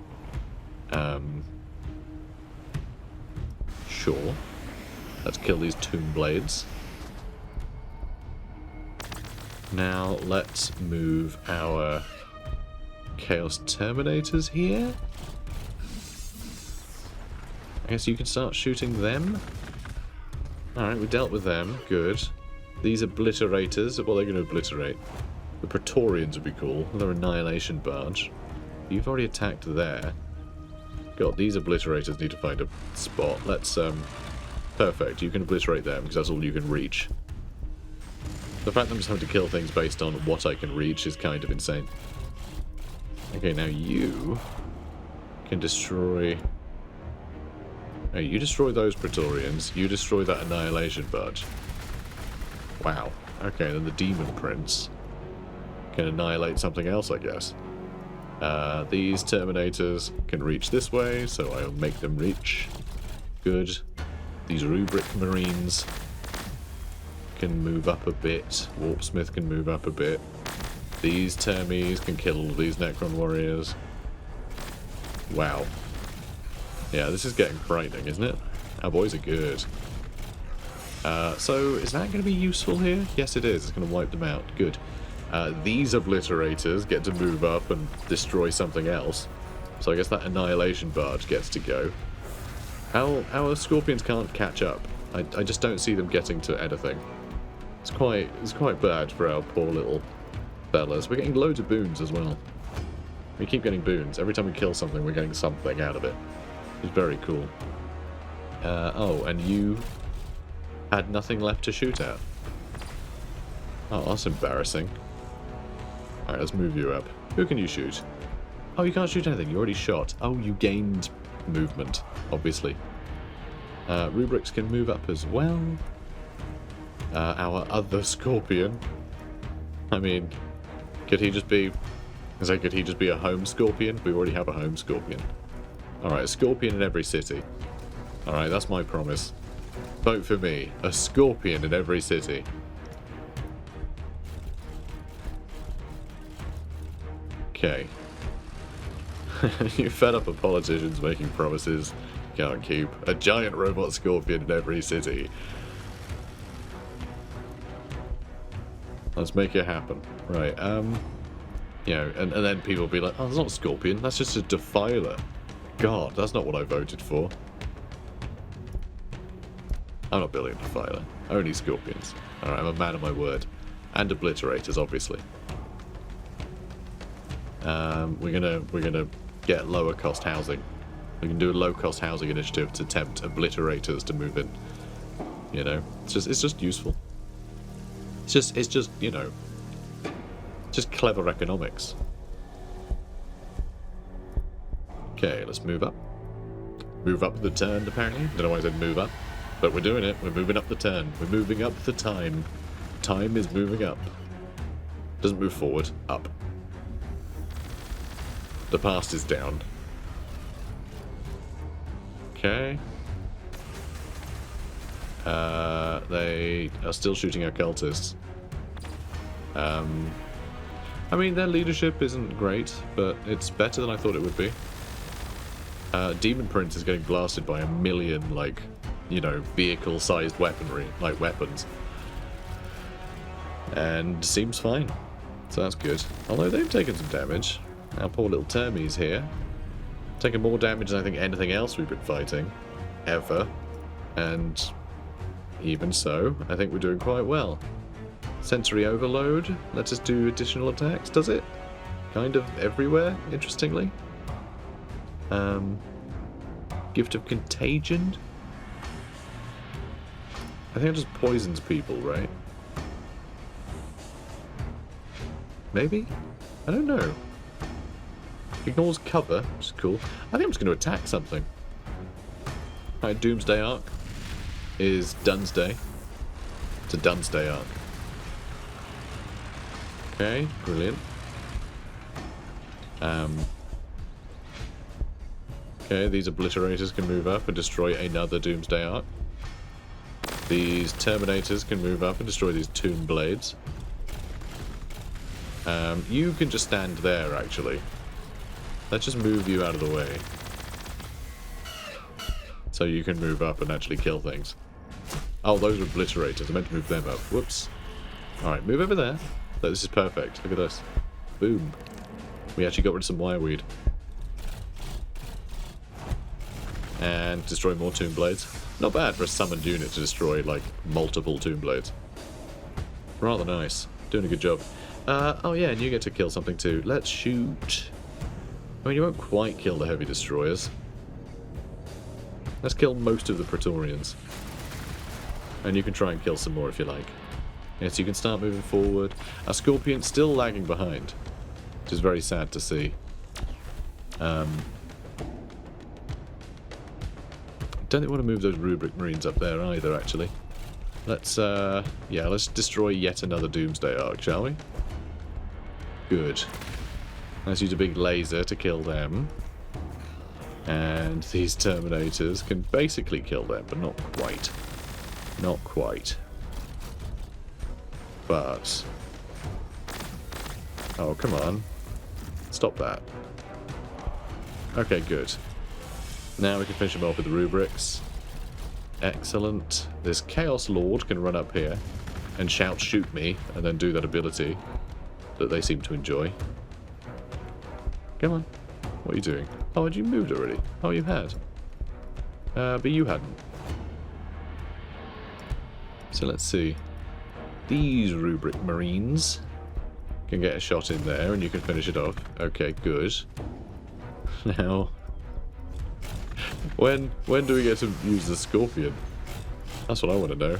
Sure. Let's kill these Tomb Blades. Now let's move our Chaos Terminators here. I guess you can start shooting them. Alright, we dealt with them. Good. These Obliterators, what are they going to obliterate? The Praetorians would be cool. Another Annihilation Barge. You've already attacked there. God, these Obliterators need to find a spot. Let's, perfect. You can obliterate them, because that's all you can reach. The fact that I'm just having to kill things based on what I can reach is kind of insane. Okay, now you can destroy... Oh, you destroy those Praetorians. You destroy that Annihilation Barge. Wow. Okay, then the Demon Prince can annihilate something else, I guess. These Terminators can reach this way, so I'll make them reach. Good. These Rubric Marines can move up a bit. Warpsmith can move up a bit. These Termies can kill all these Necron Warriors. Wow. Yeah, this is getting frightening, isn't it? Our boys are good. So, is that going to be useful here? Yes, it is. It's going to wipe them out. Good. These Obliterators get to move up and destroy something else. So I guess that Annihilation Barge gets to go. Our Scorpions can't catch up. I just don't see them getting to anything. It's quite bad for our poor little fellas. We're getting loads of boons as well. We keep getting boons. Every time we kill something, we're getting something out of it. It's very cool. Oh, and you had nothing left to shoot at. Oh, that's embarrassing. Alright, let's move you up. Who can you shoot? Oh, you can't shoot anything. You already shot. Oh, you gained movement, obviously. Rubrics can move up as well. Our other Scorpion. I mean, could he just be... could he just be a home Scorpion? We already have a home Scorpion. Alright, a Scorpion in every city. Alright, that's my promise. Vote for me. A Scorpion in every city. Okay. You fed up of politicians making promises you can't keep. A giant robot Scorpion in every city. Let's make it happen. Right, you know, and then people will be like, oh, that's not a Scorpion, that's just a Defiler. God, that's not what I voted for. I'm not building a Defiler. Only Scorpions. Alright, I'm a man of my word. And Obliterators, obviously. We're gonna get lower cost housing. We can do a low cost housing initiative to tempt Obliterators to move in. You know, it's just useful. It's just you know, just clever economics. Okay, let's move up. Move up the turn, apparently. Don't know why I said move up. But we're doing it. We're moving up the turn. We're moving up the time. Time is moving up. Doesn't move forward. Up. The past is down. Okay. They are still shooting occultists. I mean, their leadership isn't great, but it's better than I thought it would be. Demon Prince is getting blasted by 1 million, like, you know, vehicle-sized weaponry, like weapons. And seems fine. So that's good. Although they've taken some damage. Our poor little Termies here. Taking more damage than I think anything else we've been fighting. Ever. And even so, I think we're doing quite well. Sensory Overload lets us do additional attacks, does it? Kind of everywhere, interestingly. Gift of Contagion? I think it just poisons people, right? Maybe? I don't know. Ignores cover, which is cool. I think I'm just going to attack something. Alright, Doomsday Arc is Dunsday. It's a Dunsday Arc. Okay, brilliant. Okay, these Obliterators can move up and destroy another Doomsday Arc. These Terminators can move up and destroy these Tomb Blades. You can just stand there, actually. Let's just move you out of the way. So you can move up and actually kill things. Oh, those are Obliterators. I meant to move them up. Whoops. Alright, move over there. This is perfect. Look at this. Boom. We actually got rid of some wireweed. And destroy more Tomb Blades. Not bad for a summoned unit to destroy, like, multiple Tomb Blades. Rather nice. Doing a good job. Oh yeah, and you get to kill something too. Let's shoot. I mean, you won't quite kill the heavy destroyers. Let's kill most of the Praetorians. And you can try and kill some more if you like. Yes, you can start moving forward. Our Scorpion's still lagging behind, which is very sad to see. Don't think we want to move those Rubric Marines up there either, actually. Let's, yeah, let's destroy yet another Doomsday Arc, shall we? Good. Let's use a big laser to kill them. And these Terminators can basically kill them, but not quite. Not quite. But... oh, come on. Stop that. Okay, good. Now we can finish them off with the Rubrics. Excellent. This Chaos Lord can run up here and shout, shoot me, and then do that ability that they seem to enjoy. Come on. What are you doing? Oh, had you moved already? Oh, you had. But you hadn't. So let's see. These Rubric Marines can get a shot in there and you can finish it off. Okay, good. Now, when do we get to use the Scorpion? That's what I want to know.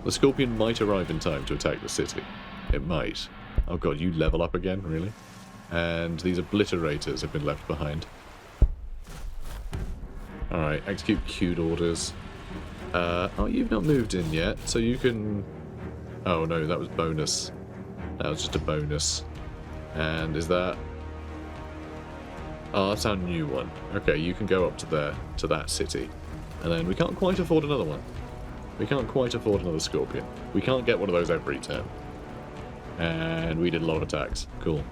The Scorpion might arrive in time to attack the city. It might. Oh god, you level up again? Really? And these Obliterators have been left behind. Alright, execute queued orders. Oh, you've not moved in yet, so you can... Oh no, that was bonus. That was just a bonus. And is that... Oh, that's our new one. Okay, you can go up to there, to that city. And then we can't quite afford another one. We can't quite afford another Scorpion. We can't get one of those every turn. And we did a lot of attacks. Cool.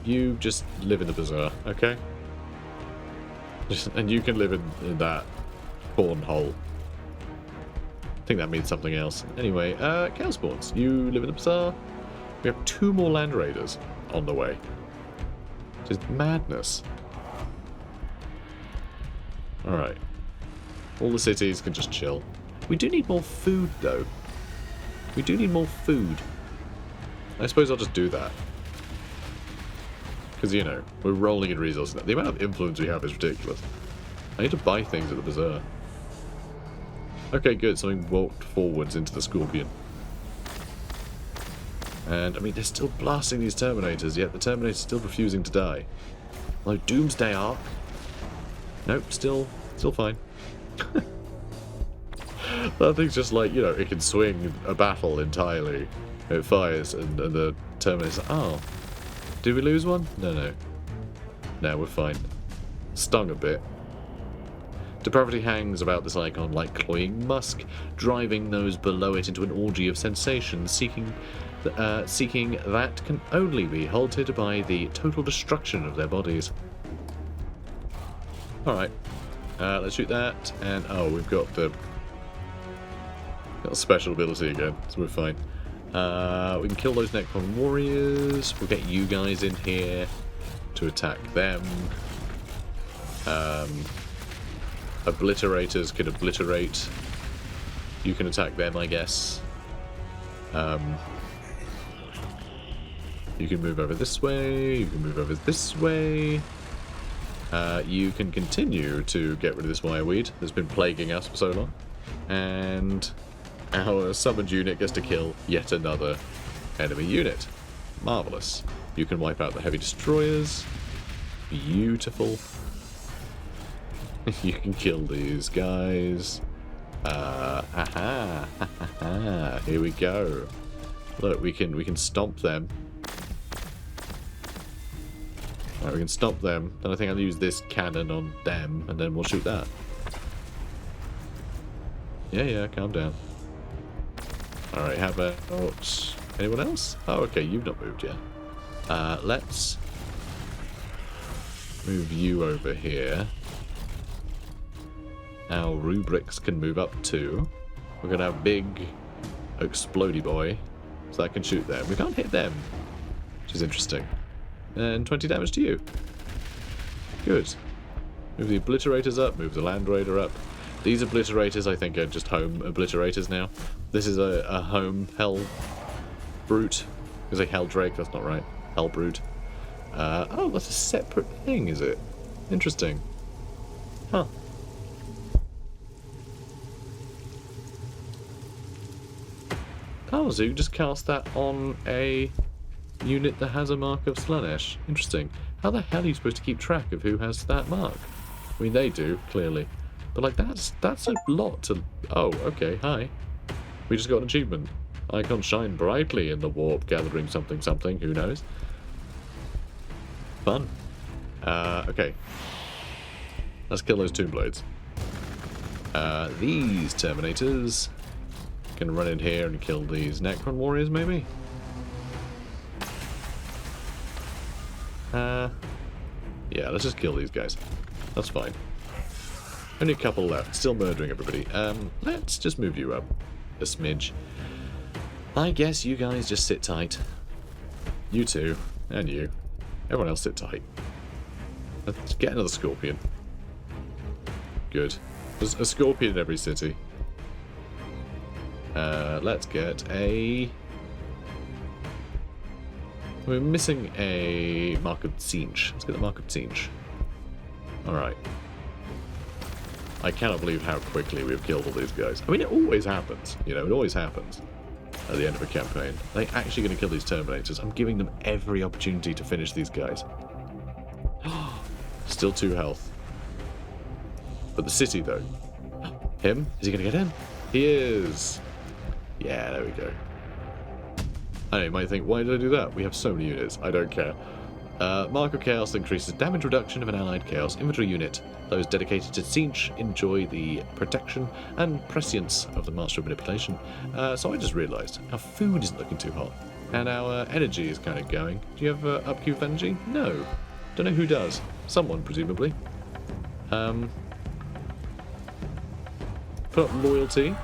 You just live in the bazaar, okay? And you can live in that spawn hole. I think that means something else. Anyway, cow spawns. You live in the bazaar. We have 2 more land raiders on the way. Just madness. Alright. All the cities can just chill. We do need more food, though. We do need more food. I suppose I'll just do that. Because, you know, we're rolling in resources now. The amount of influence we have is ridiculous. I need to buy things at the bazaar. Okay, good. Something walked forwards into the Scorpion. And, I mean, they're still blasting these Terminators, yet the Terminator's still refusing to die. Like, Doomsday Arc. Nope, still fine. That thing's just like, you know, it can swing a battle entirely. It fires, and the Terminator's like, oh. Did we lose one? No. No, we're fine. Stung a bit. Depravity hangs about this icon like cloying musk, driving those below it into an orgy of sensation, seeking that can only be halted by the total destruction of their bodies. Alright. Let's shoot that, and oh, we've got the special ability again, so we're fine. We can kill those Necron warriors. We'll get you guys in here to attack them. Obliterators can obliterate. You can attack them, I guess. You can move over this way. You can move over this way. You can continue to get rid of this wireweed that's been plaguing us for so long. And our summoned unit gets to kill yet another enemy unit. Marvellous. You can wipe out the heavy destroyers. Beautiful. You can kill these guys. Here we go. Look, we can stomp them. Alright, we can stop them. Then I think I'll use this cannon on them, and then we'll shoot that. Yeah, calm down. Alright, how about... anyone else? Oh, okay, you've not moved yet. Let's move you over here. Our rubrics can move up too. We're going to have big explodey boy, so I can shoot them. We can't hit them, which is interesting. And 20 damage to you. Good. Move the obliterators up, move the land raider up. These obliterators, I think, are just home obliterators now. This is a home hell brute. I was like hell drake, that's not right. Hell brute. Oh, that's a separate thing, is it? Interesting. Huh. Oh, so you just cast that on a unit that has a mark of Slanesh. Interesting. How the hell are you supposed to keep track of who has that mark? I mean, they do, clearly. But, like, that's a lot to... Oh, okay, hi. We just got an achievement. Icons shine brightly in the warp, gathering something something, who knows? Fun. Okay. Let's kill those Tomb Blades. These Terminators can run in here and kill these Necron Warriors, maybe? Yeah, let's just kill these guys. That's fine. Only a couple left. Still murdering everybody. Let's just move you up a smidge. I guess you guys just sit tight. You two. And you. Everyone else sit tight. Let's get another Scorpion. Good. There's a Scorpion in every city. Let's get a... We're missing a Mark of Siege. Let's get the Mark of Siege. Alright. I cannot believe how quickly we've killed all these guys. I mean, it always happens. You know, it always happens at the end of a campaign. Are they actually going to kill these Terminators? I'm giving them every opportunity to finish these guys. Still 2 health. But the city, though. Him? Is he going to get him? He is. Yeah, there we go. I know, you might think, why did I do that? We have so many units. I don't care. Mark of Chaos increases damage reduction of an allied Chaos infantry unit. Those dedicated to siege enjoy the protection and prescience of the Master of Manipulation. So I just realised our food isn't looking too hot. And our energy is kind of going. Do you have upkeep of energy? No. Don't know who does. Someone, presumably. Put up loyalty.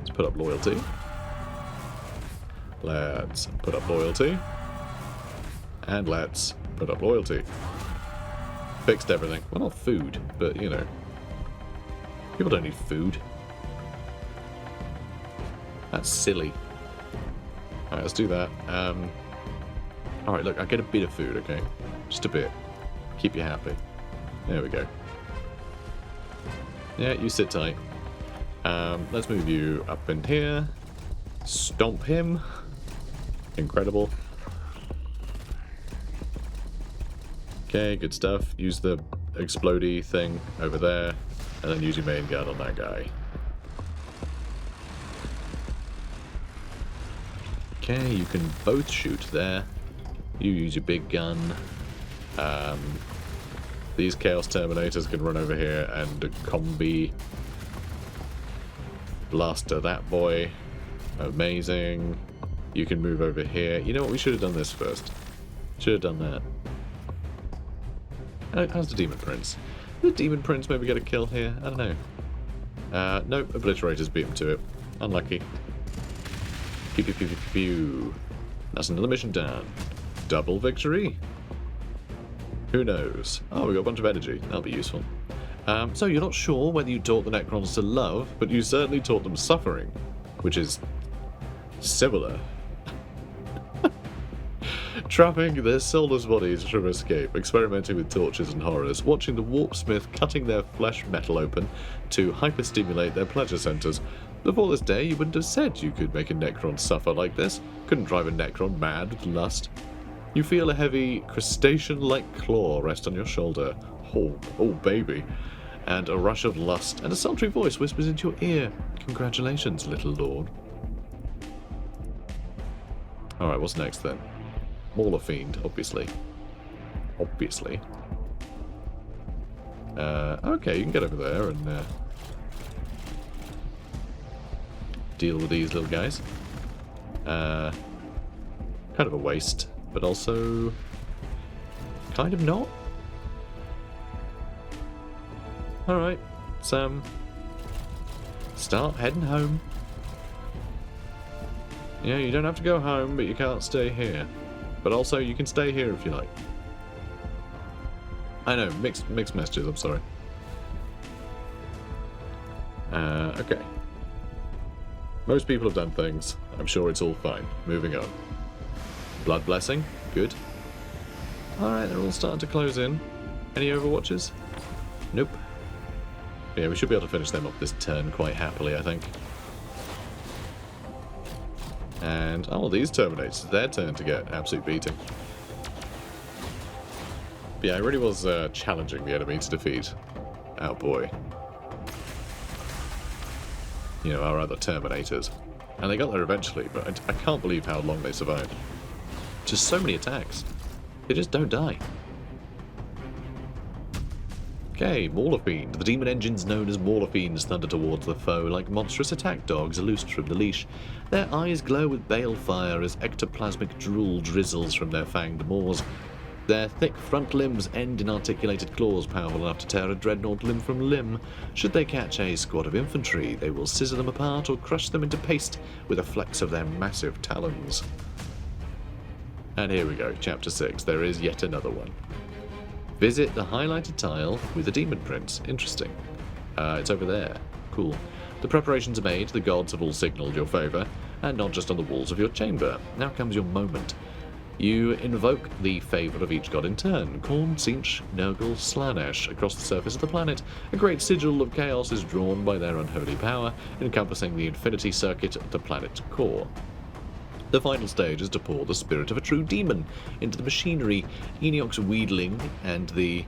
Let's put up loyalty. Let's put up loyalty. And let's put up loyalty. Fixed everything. Well, not food, but, you know. People don't need food. That's silly. Alright, let's do that. Alright, look, I get a bit of food, okay? Just a bit. Keep you happy. There we go. Yeah, you sit tight. Let's move you up in here. Stomp him. Incredible. Okay, good stuff. Use the explodey thing over there, and then use your main gun on that guy. Okay, you can both shoot there. You use your big gun. These Chaos Terminators can run over here and combi blaster that boy. Amazing. You can move over here. You know what? We should have done this first. Should have done that. How's the Demon Prince? Did the Demon Prince maybe get a kill here? I don't know. Nope, Obliterators beat him to it. Unlucky. Pew pew pew pew pew. That's another mission down. Double victory? Who knows? Oh, we got a bunch of energy. That'll be useful. So you're not sure whether you taught the Necrons to love, but you certainly taught them suffering, which is similar. Trapping their soulless bodies from escape, experimenting with tortures and horrors, watching the warpsmith cutting their flesh metal open to hyperstimulate their pleasure centers. Before this day, you wouldn't have said you could make a Necron suffer like this. Couldn't drive a Necron mad with lust. You feel a heavy, crustacean-like claw rest on your shoulder. Oh, baby. And a rush of lust, and a sultry voice whispers into your ear. Congratulations, little lord. Alright, what's next then? Mauler Fiend, obviously. Obviously. Okay, you can get over there and deal with these little guys. Kind of a waste, but also kind of not. Alright, so start heading home. Yeah, you don't have to go home, but you can't stay here. But also, you can stay here if you like. I know, mixed messages, I'm sorry. Okay. Most people have done things. I'm sure it's all fine. Moving on. Blood Blessing. Good. Alright, they're all starting to close in. Any Overwatches? Nope. Yeah, we should be able to finish them up this turn quite happily, I think. And, oh, these Terminators, it's their turn to get absolute beating. But yeah, it really was challenging the enemy to defeat. Oh boy. You know, our other Terminators. And they got there eventually, but I can't believe how long they survived. Just so many attacks. They just don't die. Okay, Mauler Fiend. The demon engines known as Mauler Fiends thunder towards the foe like monstrous attack dogs loosed from the leash. Their eyes glow with balefire as ectoplasmic drool drizzles from their fanged maws. Their thick front limbs end in articulated claws powerful enough to tear a dreadnought limb from limb. Should they catch a squad of infantry, they will scissor them apart or crush them into paste with a flex of their massive talons. And here we go, Chapter 6. There is yet another one. Visit the highlighted tile with the Demon Prince. Interesting. It's over there. Cool. The preparations are made, the gods have all signalled your favour, and not just on the walls of your chamber. Now comes your moment. You invoke the favour of each god in turn. Khorne, Tzeentch, Nurgle, Slaanesh. Across the surface of the planet, a great sigil of chaos is drawn by their unholy power, encompassing the infinity circuit at the planet's core. The final stage is to pour the spirit of a true demon into the machinery. Enoch's wheedling and the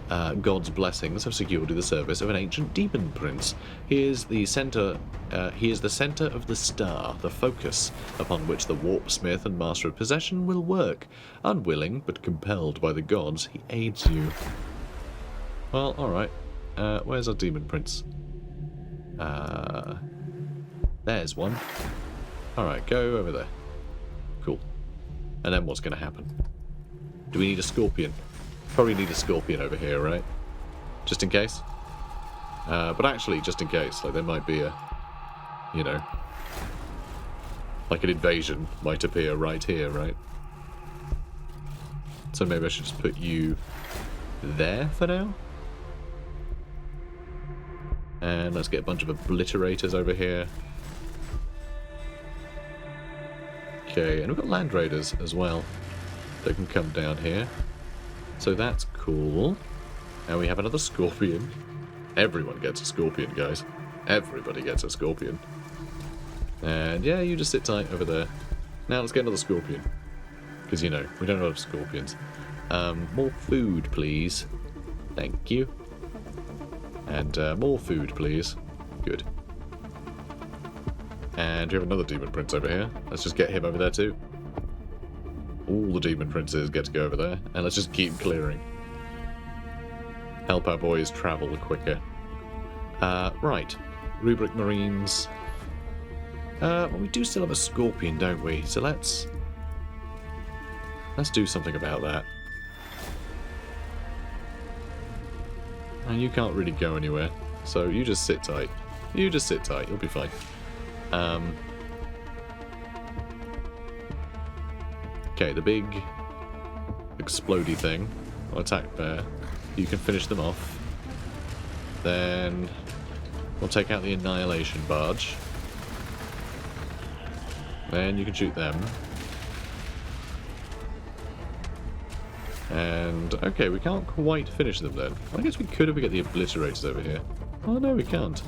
God's blessings have secured you the service of an ancient demon prince. He is the center of the star, the focus upon which the warp smith and master of possession will work. Unwilling but compelled by the gods, he aids you. Well, alright. Where's our demon prince? There's one. Alright, go over there. Cool. And then what's going to happen? Do we need a scorpion? Probably need a scorpion over here, right? Just in case. But actually, just in case, like there might be a, you know, like an invasion might appear right here, right? So maybe I should just put you there for now. And let's get a bunch of obliterators over here. Okay, and we've got land raiders as well. They can come down here. So that's cool. And we have another scorpion. Everyone gets a scorpion, guys. Everybody gets a scorpion. And yeah, you just sit tight over there. Now let's get another scorpion. Because, you know, we don't have scorpions. More food, please. Thank you. And more food, please. Good. And we have another demon prince over here. Let's just get him over there too. All the demon princes get to go over there, and let's just keep clearing. Help our boys travel quicker. Right. Rubric Marines. Well, we do still have a scorpion, don't we? So let's do something about that. And you can't really go anywhere, so you just sit tight. You just sit tight, you'll be fine. Okay, the big explodey thing will attack there. You can finish them off. Then we'll take out the annihilation barge. Then you can shoot them. And okay, we can't quite finish them then. I guess we could if we get the obliterators over here. Oh no, we can't.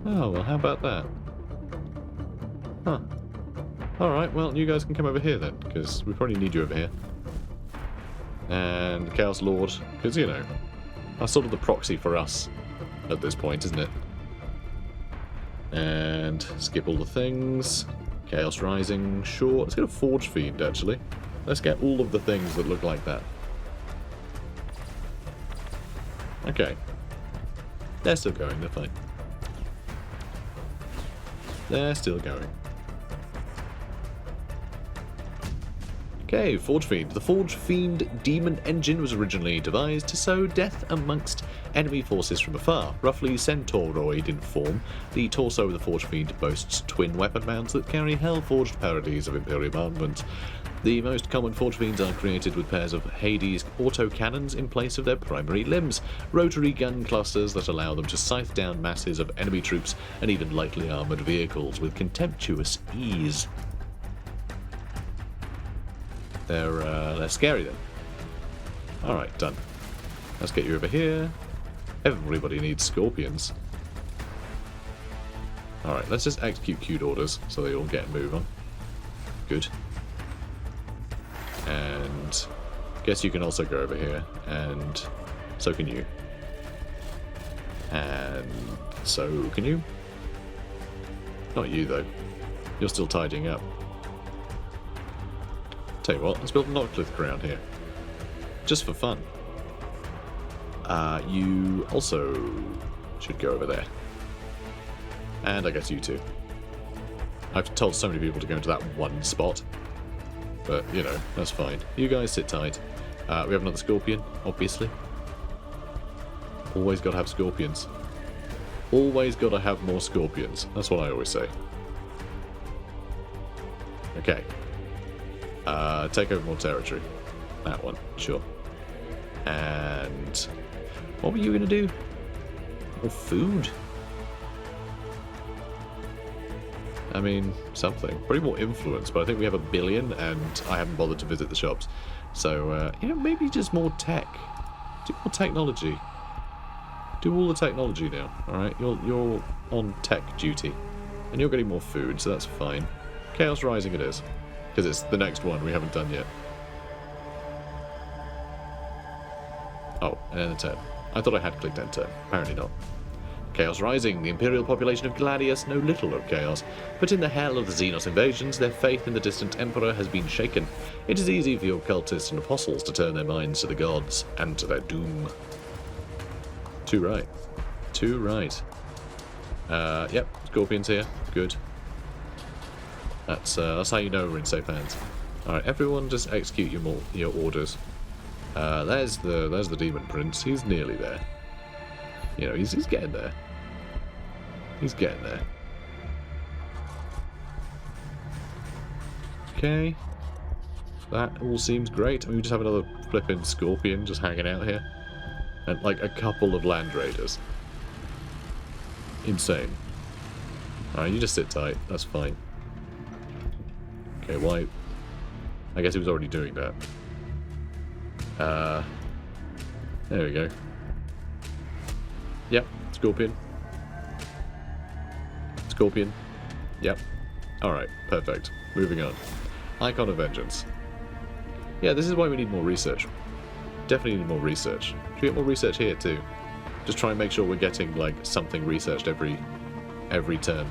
Oh well, how about that? Huh. Alright, well, you guys can come over here then, because we probably need you over here. And Chaos Lord, because, you know, that's sort of the proxy for us at this point, isn't it? And skip all the things. Chaos Rising, sure. Let's get a Forge Fiend, actually. Let's get all of the things that look like that. Okay. They're still going, they're fine. They're still going. Okay, Forge Fiend. The Forge Fiend Demon Engine was originally devised to sow death amongst enemy forces from afar. Roughly centauroid in form, the torso of the Forge Fiend boasts twin weapon mounts that carry hell-forged parodies of Imperium armament. The most common Forge Fiends are created with pairs of Hades autocannons in place of their primary limbs, rotary gun clusters that allow them to scythe down masses of enemy troops and even lightly armoured vehicles with contemptuous ease. They're scary then. Alright, done. Let's get you over here. Everybody needs scorpions. Alright, let's just execute queued orders so they all get a move on. Good. And guess you can also go over here, and so can you. And so can you. Not you though. You're still tidying up. Tell you what, let's build a Noctlith crown here. Just for fun. You also should go over there. And I guess you too. I've told so many people to go into that one spot. But, you know, that's fine. You guys sit tight. We have another scorpion, obviously. Always gotta have scorpions. Always gotta have more scorpions. That's what I always say. Okay. Take over more territory. That one, sure. And what were you going to do? More food? I mean, something. Probably more influence, but I think we have 1 billion and I haven't bothered to visit the shops. So, you know, maybe just more tech. Do more technology. Do all the technology now, alright? You're on tech duty. And you're getting more food, so that's fine. Chaos Rising it is. Because it's the next one we haven't done yet. Oh, and then the turn. I thought I had clicked enter. Apparently not. Chaos rising. The imperial population of Gladius know little of chaos, but in the hell of the Xenos invasions, their faith in the distant emperor has been shaken. It is easy for your cultists and apostles to turn their minds to the gods and to their doom. Too right. Too right. Yep, Scorpions here. Good. That's how you know we're in safe hands. Alright, everyone just execute your orders. There's the Demon Prince. He's nearly there. You know, he's getting there. He's getting there. Okay. That all seems great. I mean, we just have another flipping Scorpion just hanging out here. And, like, a couple of Land Raiders. Insane. Alright, you just sit tight. That's fine. Okay, why? I guess he was already doing that. There we go. Yep, Scorpion. Scorpion. Yep. Alright, perfect. Moving on. Icon of Vengeance. Yeah, this is why we need more research. Definitely need more research. Should we get more research here too? Just try and make sure we're getting, like, something researched every turn.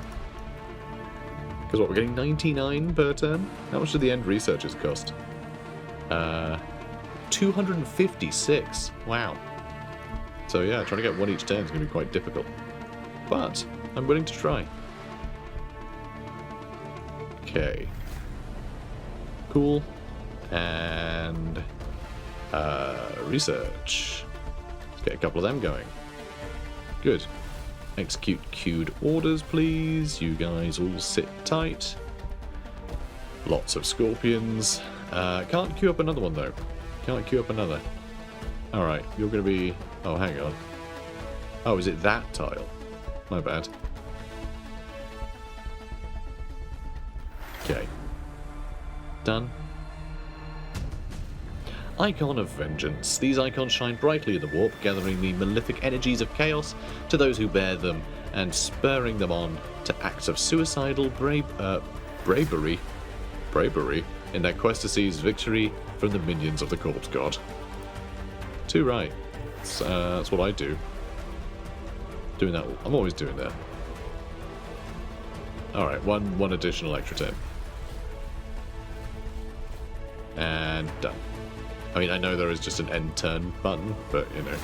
Because what, we're getting 99 per turn? How much do the end researches cost? 256. Wow. So yeah, trying to get one each turn is going to be quite difficult. But I'm willing to try. Okay. Cool. And research. Let's get a couple of them going. Good. Execute queued orders, please. You guys all sit tight. Lots of Scorpions. Can't queue up another one though. Can't queue up another. Alright, you're going to be... Oh, hang on. Oh, is it that tile? My bad. Okay. Done. Icon of Vengeance. These icons shine brightly in the warp, gathering the malefic energies of chaos to those who bear them, and spurring them on to acts of suicidal bravery in their quest to seize victory from the minions of the corpse god. Too right. That's what I do. Doing that. I'm always doing that. Alright, one additional extra turn. And done. I mean, I know there is just an end turn button, but, you know.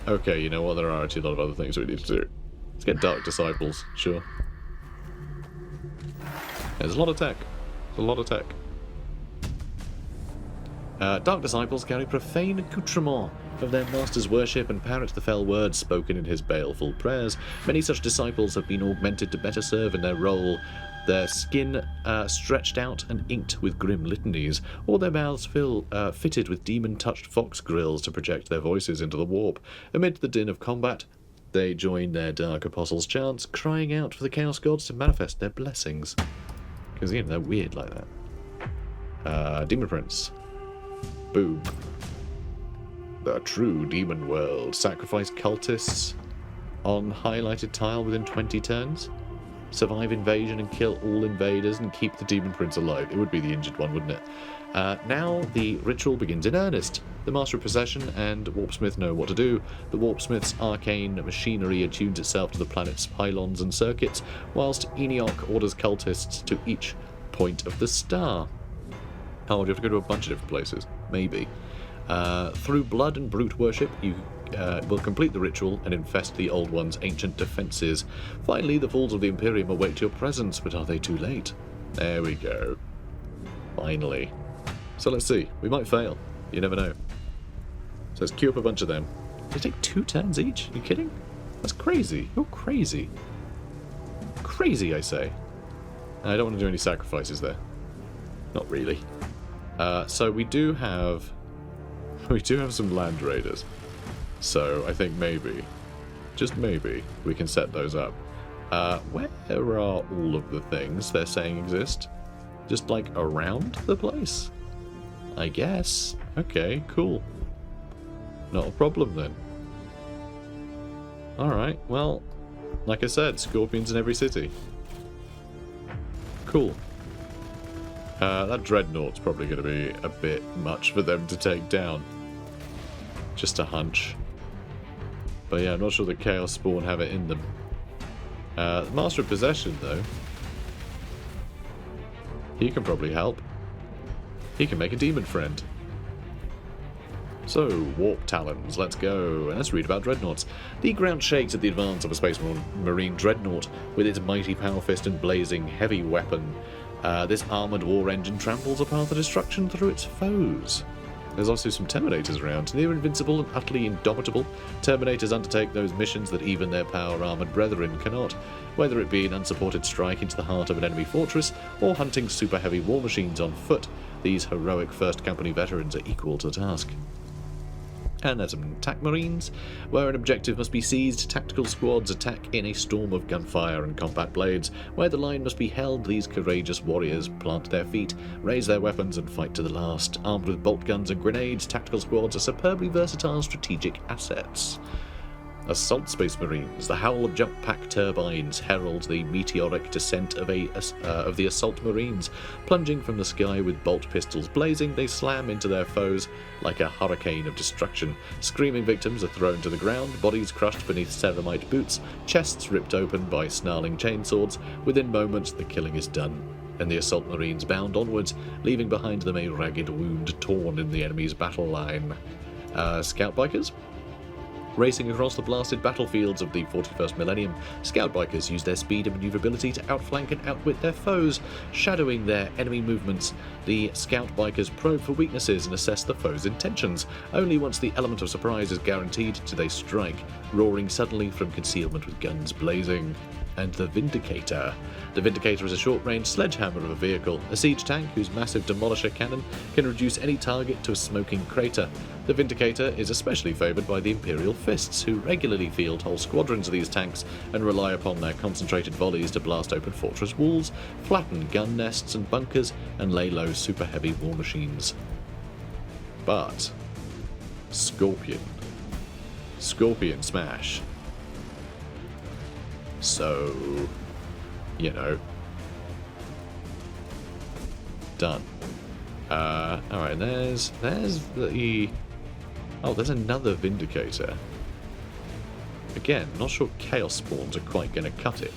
Okay, you know what? There are actually a lot of other things we need to do. Let's get Dark Disciples, sure. There's a lot of tech. There's a lot of tech. Dark Disciples carry profane accoutrement of their master's worship and parrot the fell words spoken in his baleful prayers. Many such disciples have been augmented to better serve in their role, their skin stretched out and inked with grim litanies, or their mouths fitted with demon-touched fox grills to project their voices into the warp. Amid the din of combat, they join their dark apostles' chants, crying out for the chaos gods to manifest their blessings. Because, you know, they're weird like that. Demon Prince. Boom. The true demon world. Sacrifice cultists on highlighted tile within 20 turns. Survive invasion and kill all invaders and keep the Demon Prince alive. It would be the injured one, wouldn't it? Now the ritual begins in earnest. The Master of Possession and Warpsmith know what to do. The Warpsmith's arcane machinery attunes itself to the planet's pylons and circuits, whilst Enoch orders cultists to each point of the star. Oh, do you have to go to a bunch of different places? Maybe. Through blood and brute worship, you will complete the ritual and infest the Old One's ancient defences. Finally, the fools of the Imperium await your presence, but are they too late? There we go. Finally. So let's see. We might fail. You never know. So let's queue up a bunch of them. They take 2 turns each? Are you kidding? That's crazy. You're crazy. Crazy, I say. I don't want to do any sacrifices there. Not really. So we do have some Land Raiders. So I think maybe, just maybe, we can set those up. Where are all of the things they're saying exist? Just like around the place? I guess. Okay, cool. Not a problem then. Alright, well, like I said, Scorpions in every city. Cool. That Dreadnought's probably going to be a bit much for them to take down. Just a hunch. But yeah, I'm not sure that Chaos Spawn have it in them. Master of Possession, though. He can probably help. He can make a demon friend. So, Warp Talons, let's go, and let's read about Dreadnoughts. The ground shakes at the advance of a Space Marine Dreadnought, with its mighty power fist and blazing heavy weapon. This armoured war engine tramples a path of destruction through its foes. There's also some Terminators around. Near invincible and utterly indomitable, Terminators undertake those missions that even their power-armoured brethren cannot, whether it be an unsupported strike into the heart of an enemy fortress, or hunting super-heavy war machines on foot. These heroic First Company veterans are equal to the task. And there's some attack marines. Where an objective must be seized, tactical squads attack in a storm of gunfire and combat blades. Where the line must be held, these courageous warriors plant their feet, raise their weapons and fight to the last. Armed with bolt guns and grenades, tactical squads are superbly versatile strategic assets. Assault Space Marines. The howl of jump pack turbines herald the meteoric descent of the Assault Marines. Plunging from the sky with bolt pistols blazing, they slam into their foes like a hurricane of destruction. Screaming victims are thrown to the ground, bodies crushed beneath ceramite boots, chests ripped open by snarling chainswords. Within moments, the killing is done, and the Assault Marines bound onwards, leaving behind them a ragged wound torn in the enemy's battle line. Scout Bikers? Racing across the blasted battlefields of the 41st millennium, Scout Bikers use their speed and maneuverability to outflank and outwit their foes. Shadowing their enemy movements, the Scout Bikers probe for weaknesses and assess the foe's intentions. Only once the element of surprise is guaranteed do they strike, roaring suddenly from concealment with guns blazing. And the Vindicator. The Vindicator is a short-range sledgehammer of a vehicle, a siege tank whose massive demolisher cannon can reduce any target to a smoking crater. The Vindicator is especially favoured by the Imperial Fists, who regularly field whole squadrons of these tanks and rely upon their concentrated volleys to blast open fortress walls, flatten gun nests and bunkers, and lay low super-heavy war machines. But Scorpion Smash. So, you know, done. Alright, there's the... Oh, there's another Vindicator. Again, not sure Chaos Spawns are quite going to cut it.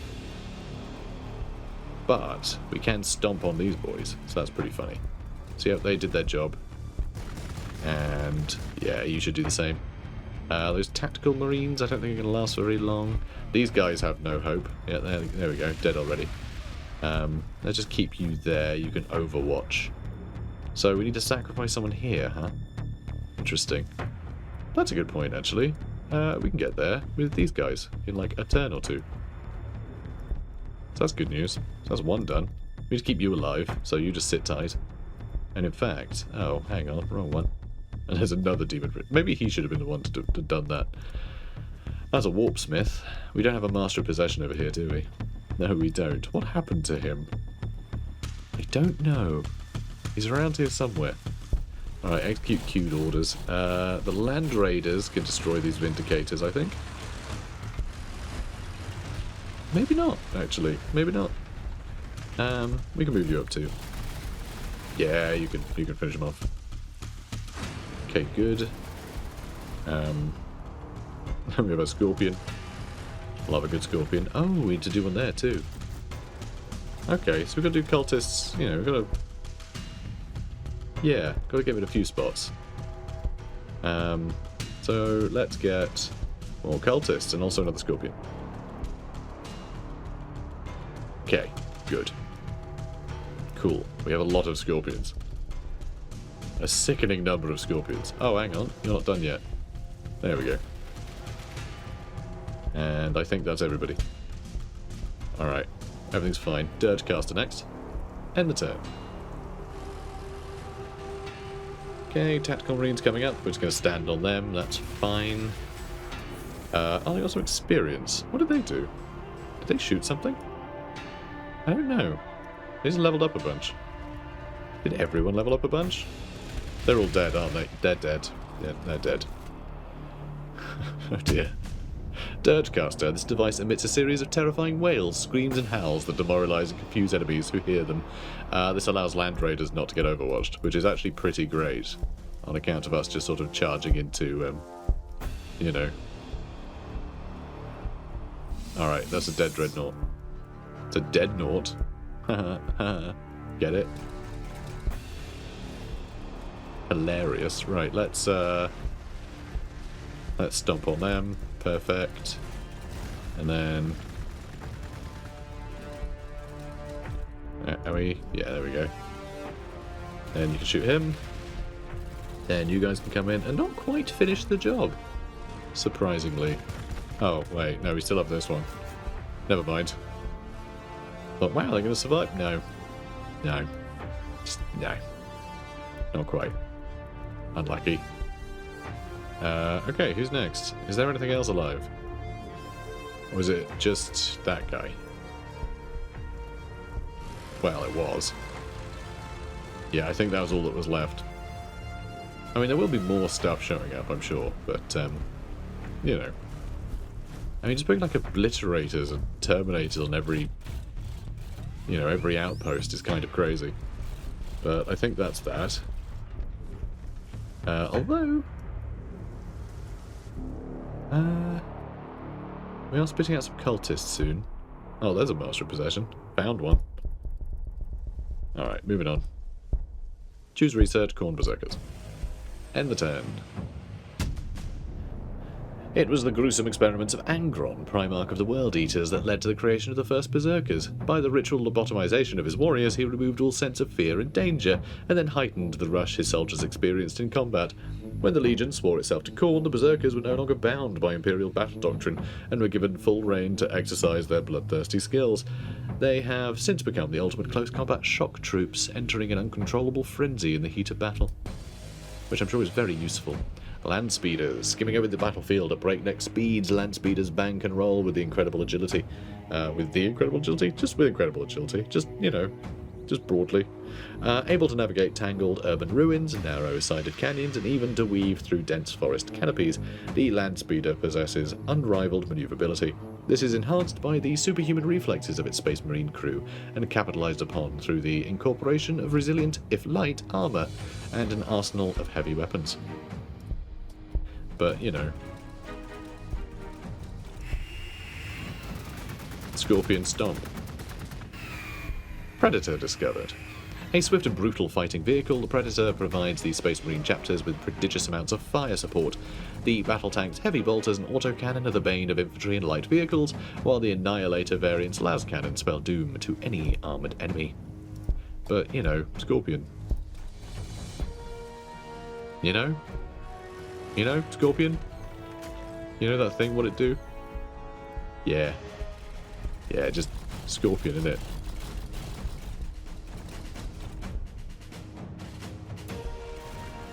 But we can stomp on these boys, so that's pretty funny. So yeah, they did their job. And yeah, you should do the same. Those tactical marines, I don't think are going to last very long. These guys have no hope. Yeah, there we go, dead already. Let's just keep you there. You can overwatch. So we need to sacrifice someone here, huh? Interesting. That's a good point, actually. We can get there with these guys in like a turn or two. So that's good news. So that's one done. We just keep you alive, so you just sit tight. And in fact... Oh, hang on, wrong one. And there's another demon. Maybe he should have been the one to have done that. That's a Warpsmith. We don't have a Master of Possession over here, do we? No, we don't. What happened to him? I don't know. He's around here somewhere. Alright, execute queued orders. The Land Raiders can destroy these Vindicators, I think. Maybe not, actually. Maybe not. We can move you up too. Yeah, you can finish him off. Okay, good. We have a Scorpion. Love a good Scorpion. Oh, we need to do one there too. Okay, so we've got to do cultists. You know, we've got to... Yeah, got to give it a few spots. So let's get more cultists and also another Scorpion. Okay, good. Cool. We have a lot of Scorpions. A sickening number of Scorpions. Oh, hang on. You're not done yet. There we go. And I think that's everybody. Alright. Everything's fine. Dirgecaster next. End the turn. Okay, Tactical Marines coming up. We're just going to stand on them. That's fine. Oh, they got some experience. What did they do? Did they shoot something? I don't know. They just leveled up a bunch. Did everyone level up a bunch? They're all dead, aren't they? They're dead. Yeah, they're dead. Oh dear. Dirgecaster. This device emits a series of terrifying wails, screams and howls that demoralise and confuse enemies who hear them. This allows Land Raiders not to get overwatched, which is actually pretty great. on account of us just sort of charging into, you know. Alright, that's a dead dreadnought. It's a dead naught. Get it? Hilarious. Right, let's stomp on them. Perfect. And then... Are we? Yeah, there we go. Then you can shoot him. Then you guys can come in and not quite finish the job. Surprisingly. Oh, wait. No, we still have this one. Never mind. But wow, they're going to survive? No. No. Just, no. Not quite. Unlucky. Okay, who's next? Is there anything else alive? Or is it just that guy? Well, it was. Yeah, I think that was all that was left. I mean, there will be more stuff showing up, I'm sure, but, you know. I mean, just putting, like, obliterators and terminators on every, you know, every outpost is kind of crazy. But I think that's that. Although... we are spitting out some cultists soon. Oh, there's a master of possession. Found one. Alright, moving on. Choose research, Khorne Berserkers. End the turn. It was the gruesome experiments of Angron, Primarch of the World Eaters, that led to the creation of the first Berserkers. By the ritual lobotomization of his warriors, he removed all sense of fear and danger, and then heightened the rush his soldiers experienced in combat. When the Legion swore itself to Khorne, the Berserkers were no longer bound by Imperial battle doctrine, and were given full rein to exercise their bloodthirsty skills. They have since become the ultimate close combat shock troops, entering an uncontrollable frenzy in the heat of battle. Which I'm sure is very useful. Land speeders, skimming over the battlefield at breakneck speeds, land speeders bank and roll with the incredible agility. Just with incredible agility. Just, you know, just broadly. Able to navigate tangled urban ruins, narrow-sided canyons, and even to weave through dense forest canopies, the land speeder possesses unrivaled maneuverability. This is enhanced by the superhuman reflexes of its Space Marine crew, and capitalized upon through the incorporation of resilient, if light, armor, and an arsenal of heavy weapons. But, you know. Scorpion Stomp. Predator discovered. A swift and brutal fighting vehicle, the Predator provides the Space Marine chapters with prodigious amounts of fire support. The battle tank's heavy bolters and autocannon are the bane of infantry and light vehicles, while the Annihilator variant's las cannon spell doom to any armoured enemy. But, you know, Scorpion. You know? You know, Scorpion? You know that thing, what it do? Yeah. Yeah, just Scorpion, innit?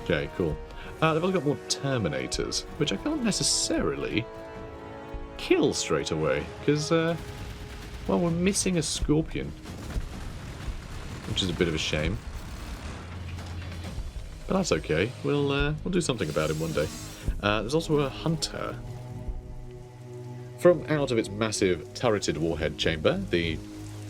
Okay, cool. They've also got more Terminators, which I can't necessarily kill straight away, because, well, we're missing a Scorpion. Which is a bit of a shame. But that's okay. We'll do something about him one day. There's also a Hunter. From out of its massive turreted warhead chamber, the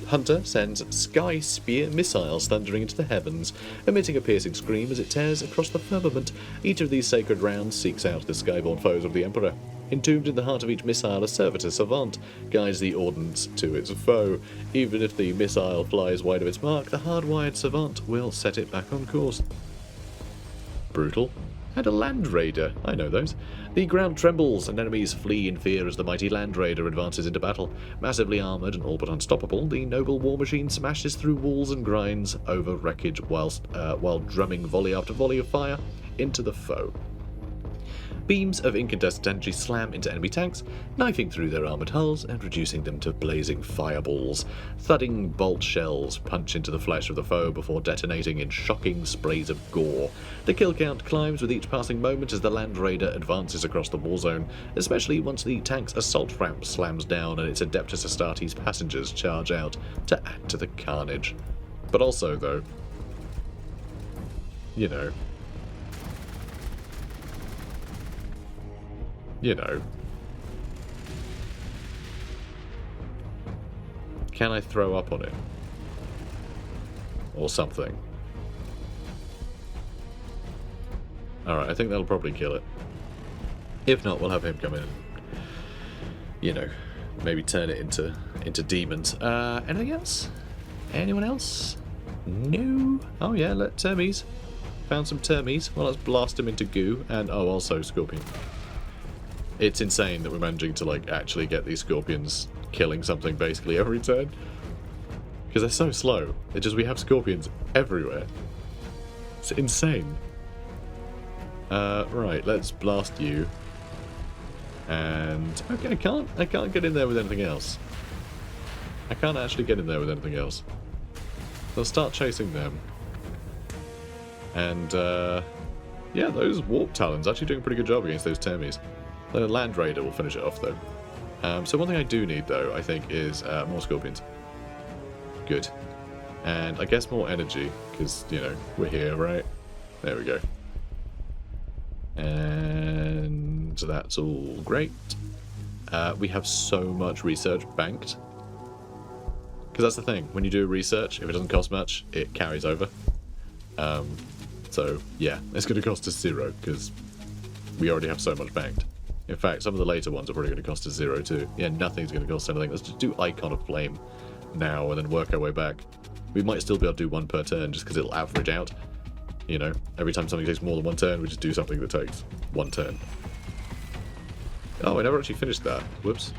Hunter sends Sky Spear missiles thundering into the heavens, emitting a piercing scream as it tears across the firmament. Each of these sacred rounds seeks out the skyborn foes of the Emperor. Entombed in the heart of each missile, a servitor savant guides the ordnance to its foe. Even if the missile flies wide of its mark, the hardwired savant will set it back on course. Brutal. And a Land Raider. I know those. The ground trembles and enemies flee in fear as the mighty Land Raider advances into battle. Massively armoured and all but unstoppable, the noble war machine smashes through walls and grinds over wreckage while drumming volley after volley of fire into the foe. Beams of incandescent energy slam into enemy tanks, knifing through their armoured hulls and reducing them to blazing fireballs. Thudding bolt shells punch into the flesh of the foe before detonating in shocking sprays of gore. The kill count climbs with each passing moment as the Land Raider advances across the war zone, especially once the tank's assault ramp slams down and its Adeptus Astartes passengers charge out to add to the carnage. But also, though, you know, can I throw up on it? Or something? Alright, I think that'll probably kill it. If not, we'll have him come in and, you know, maybe turn it into demons. Anything else? Anyone else? No? Oh yeah, let termies. Found some termies. Well, let's blast them into goo. And, oh, also scorpion. It's insane that we're managing to, like, actually get these scorpions killing something basically every turn. Because they're so slow. It's just we have scorpions everywhere. It's insane. Right, let's blast you. And okay, I can't get in there with anything else. I can't actually get in there with anything else. So I'll start chasing them. And yeah, those warp talons actually doing a pretty good job against those termies. The land raider will finish it off though. So one thing I do need though, I think, is more scorpions. Good. And I guess more energy, because, you know, we're here, right? There we go. And that's all great. We have so much research banked. Because that's the thing, when you do research, if it doesn't cost much, it carries over. So, yeah, it's going to cost us 0, because we already have so much banked. In fact, some of the later ones are probably going to cost us 0 too. Yeah, nothing's going to cost anything. Let's just do Icon of Flame now and then work our way back. We might still be able to do one per turn just because it'll average out. You know, every time something takes more than one turn, we just do something that takes one turn. Oh, I never actually finished that. Whoops.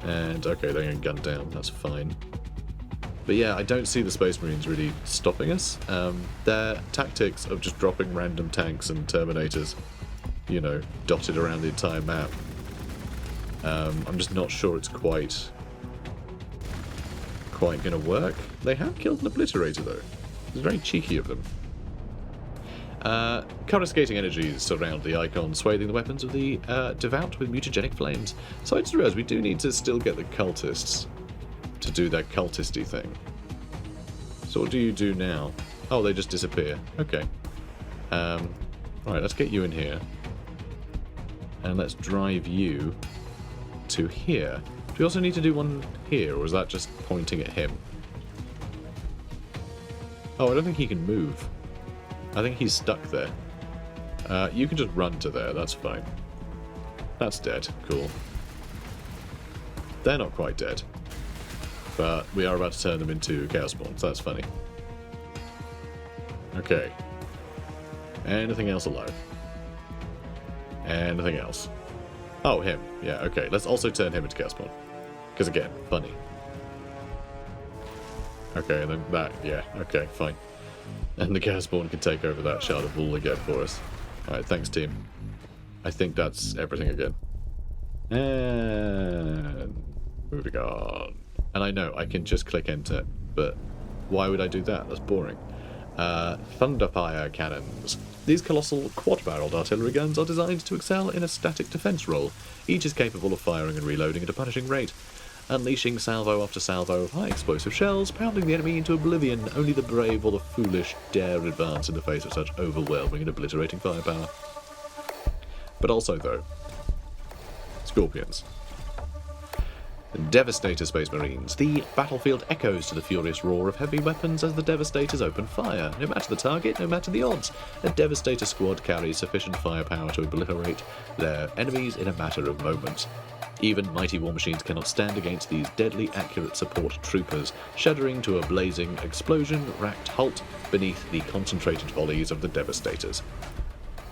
And, okay, they're getting gunned down. That's fine. But yeah, I don't see the Space Marines really stopping us. Their tactics of just dropping random tanks and Terminators, you know, dotted around the entire map. I'm just not sure it's quite going to work. They have killed an Obliterator, though. It's very cheeky of them. Coruscating energies surround the icon, swathing the weapons of the devout with mutagenic flames. So I just realised we do need to still get the cultists to do their cultisty thing. So what do you do now? Oh, they just disappear. Okay. Right, let's get you in here. And let's drive you to here. Do we also need to do one here, or is that just pointing at him? Oh, I don't think he can move. I think he's stuck there. You can just run to there, that's fine. That's dead, cool. They're not quite dead. But we are about to turn them into Chaos Spawns, that's funny. Okay. Anything else alive? Anything else? Oh, him. Yeah, okay. Let's also turn him into Chaos Spawn. Because again, funny. Okay, and then that, yeah, okay, fine. And the Chaos Spawn can take over that shard of wool again for us. Alright, thanks team. I think that's everything again. And moving on. And I know, I can just click enter, but why would I do that? That's boring. Thunderfire cannons. These colossal quad-barreled artillery guns are designed to excel in a static defense role. Each is capable of firing and reloading at a punishing rate, unleashing salvo after salvo of high explosive shells, pounding the enemy into oblivion. Only the brave or the foolish dare advance in the face of such overwhelming and obliterating firepower. But also, though, scorpions. Devastator Space Marines. The battlefield echoes to the furious roar of heavy weapons as the Devastators open fire. No matter the target, no matter the odds, a Devastator squad carries sufficient firepower to obliterate their enemies in a matter of moments. Even mighty war machines cannot stand against these deadly accurate support troopers, shuddering to a blazing explosion, racked halt beneath the concentrated volleys of the Devastators.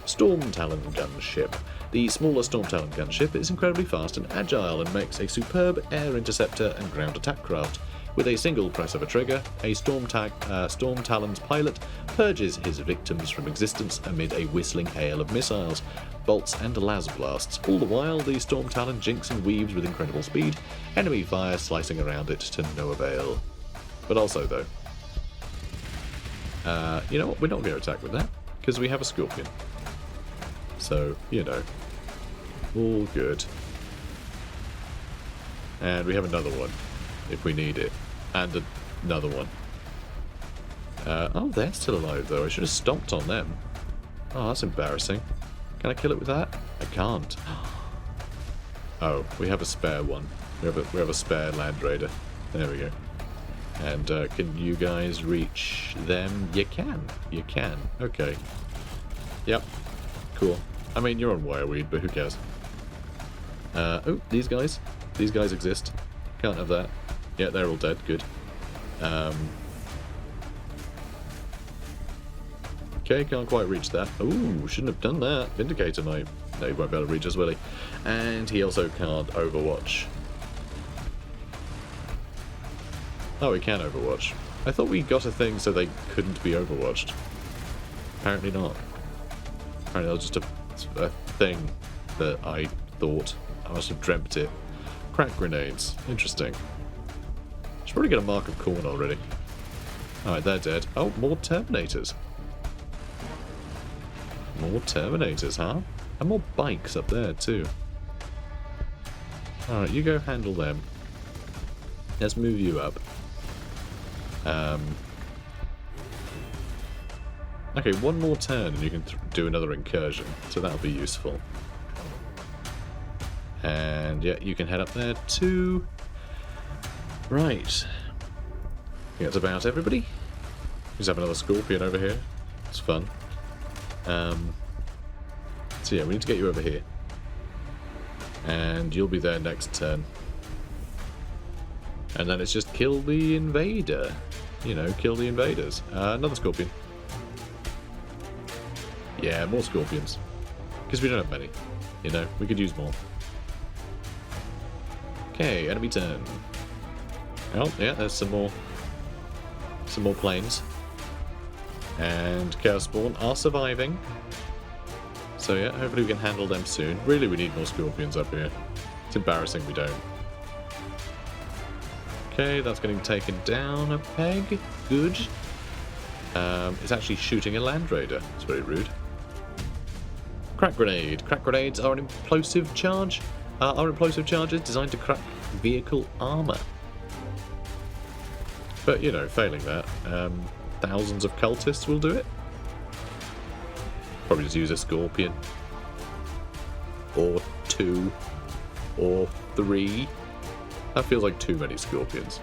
Storm Talon gunship. The smaller Storm Talon gunship is incredibly fast and agile and makes a superb air interceptor and ground attack craft. With a single press of a trigger, a Storm Talon's pilot purges his victims from existence amid a whistling hail of missiles, bolts and las blasts. All the while, the Storm Talon jinks and weaves with incredible speed, enemy fire slicing around it to no avail. But also, though, you know what? We're not going to attack with that, because we have a Scorpion. So, you know, all good. And we have another one, if we need it. And another one. Oh, they're still alive, though. I should have stomped on them. Oh, that's embarrassing. Can I kill it with that? I can't. Oh, we have a spare one. We have a spare Land Raider. There we go. And can you guys reach them? You can. You can. Okay. Yep. Cool. I mean, you're on wireweed, but who cares? Oh, these guys. These guys exist. Can't have that. Yeah, they're all dead. Good. Okay, can't quite reach that. Ooh, shouldn't have done that. Vindicator might. No, he won't be able to reach us, will he? And he also can't overwatch. Oh, he can overwatch. I thought we got a thing so they couldn't be overwatched. Apparently not. Apparently that was just a thing that I thought. I must have dreamt it. Crack grenades. Interesting. Should probably get a mark of corn already. Alright, they're dead. Oh, more Terminators. More Terminators, huh? And more bikes up there, too. Alright, you go handle them. Let's move you up. Okay, one more turn and you can do another incursion, so that'll be useful. And yeah, you can head up there too. Right. I think that's about everybody. Just have another Scorpion over here. It's fun. So yeah, we need to get you over here. And you'll be there next turn. And then it's just kill the invader. You know, kill the invaders. Another Scorpion. Yeah, more Scorpions. Because we don't have many. You know, we could use more. Okay, enemy turn. Oh, yeah, there's some more planes. And Chaos Spawn are surviving. So yeah, hopefully we can handle them soon. Really, we need more Scorpions up here. It's embarrassing we don't. Okay, that's getting taken down a peg. Good. It's actually shooting a Land Raider. It's very rude. Crack grenade. Crack grenades are an implosive charge. Are implosive charges designed to crack vehicle armor. But, you know, failing that, thousands of cultists will do it. Probably just use a Scorpion. Or 2. Or 3. That feels like too many Scorpions.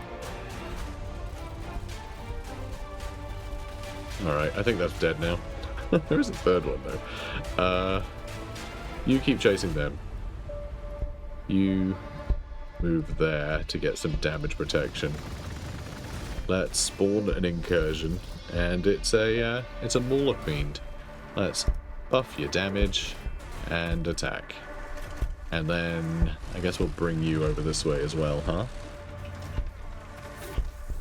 Alright, I think that's dead now. There is a third one, though. You keep chasing them. You move there to get some damage protection. Let's spawn an incursion, and it's a Mauler Fiend. Let's buff your damage and attack. And then I guess we'll bring you over this way as well, huh?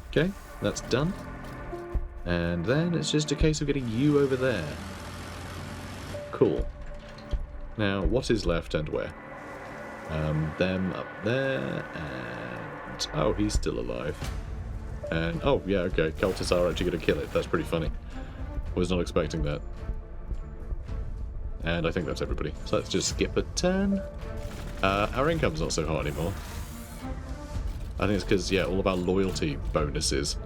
Okay, that's done. And then it's just a case of getting you over there. Cool. Now, what is left and where? Them up there, and... oh, he's still alive. And, oh, yeah, okay, cultists are actually going to kill it. That's pretty funny. Was not expecting that. And I think that's everybody. So let's just skip a turn. Our income's not so hot anymore. I think it's because, yeah, all of our loyalty bonuses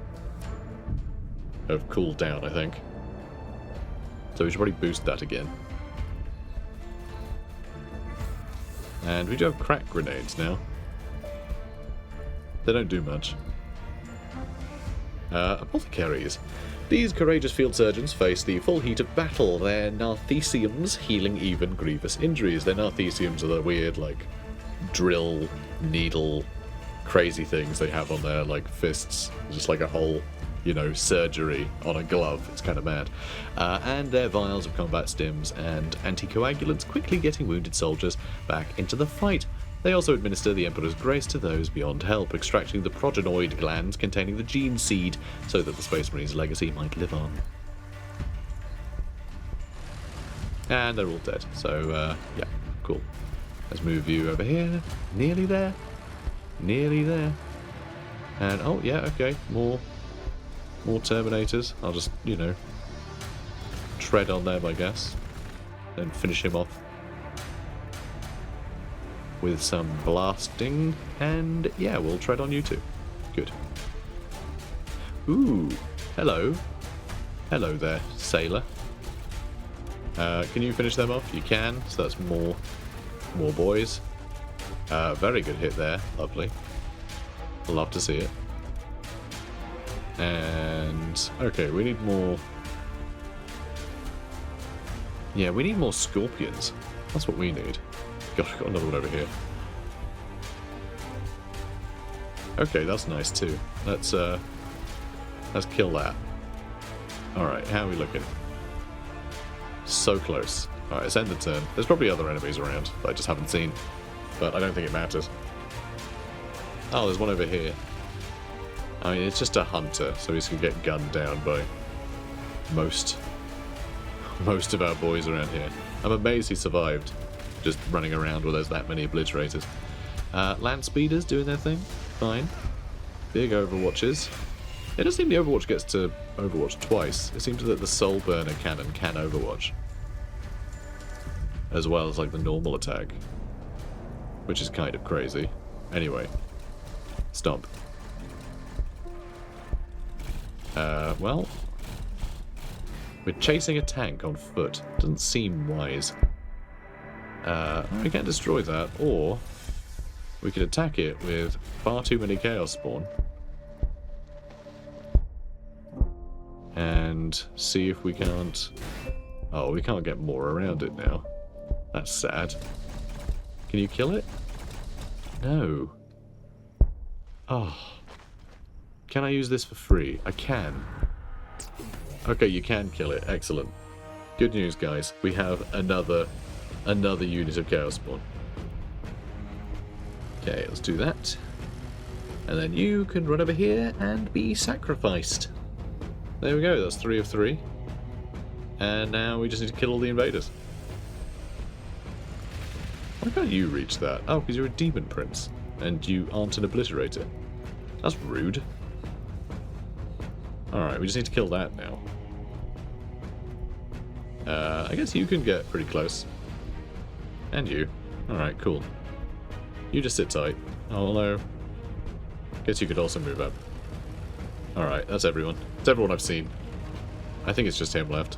have cooled down, I think. So we should probably boost that again. And we do have crack grenades now. They don't do much. Apothecaries. These courageous field surgeons face the full heat of battle, their nartheciums healing even grievous injuries. Their nartheciums are the weird, like, drill, needle, crazy things they have on their, like, fists. Just like a whole, you know, surgery on a glove. It's kind of mad. And their vials of combat stims and anticoagulants, quickly getting wounded soldiers back into the fight. They also administer the Emperor's Grace to those beyond help, extracting the progenoid glands containing the gene seed so that the Space Marines' legacy might live on. And they're all dead, so yeah, cool. Let's move you over here. Nearly there. Nearly there. And, oh, yeah, okay, more Terminators. I'll just, you know, tread on them, I guess. Then finish him off with some blasting, and yeah, we'll tread on you too. Good. Ooh, hello. Hello there, sailor. Can you finish them off? You can, so that's more boys. Very good hit there, lovely. Love to see it. And, okay, we need more Yeah, we need more scorpions. That's what we need. God, I've got another one over here. Okay, that's nice too. Let's kill that. Alright, how are we looking? So close. Alright, let's end the turn. There's probably other enemies around that I just haven't seen. But I don't think it matters. Oh, there's one over here. I mean, it's just a hunter, so he's going to get gunned down by most of our boys around here. I'm amazed he survived, just running around where there's that many obliterators. Land speeders doing their thing. Fine. Big overwatches. It does seem the overwatch gets to overwatch twice. It seems that the soul burner cannon can overwatch. As well as like the normal attack. Which is kind of crazy. Anyway. Stomp. Well. We're chasing a tank on foot. Doesn't seem wise. We can't destroy that, or we could attack it with far too many chaos spawn. And see if we can't... Oh, we can't get more around it now. That's sad. Can you kill it? No. Oh. Can I use this for free? I can. Okay, you can kill it. Excellent. Good news, guys. We have another unit of chaos spawn. Okay, let's do that. And then you can run over here and be sacrificed. There we go, that's 3 of 3. And now we just need to kill all the invaders. Why can't you reach that? Oh, because you're a demon prince. And you aren't an obliterator. That's rude. Alright, we just need to kill that now. I guess you can get pretty close. And you. Alright, cool. You just sit tight. Oh, hello. Guess you could also move up. Alright, that's everyone. It's everyone I've seen. I think it's just him left.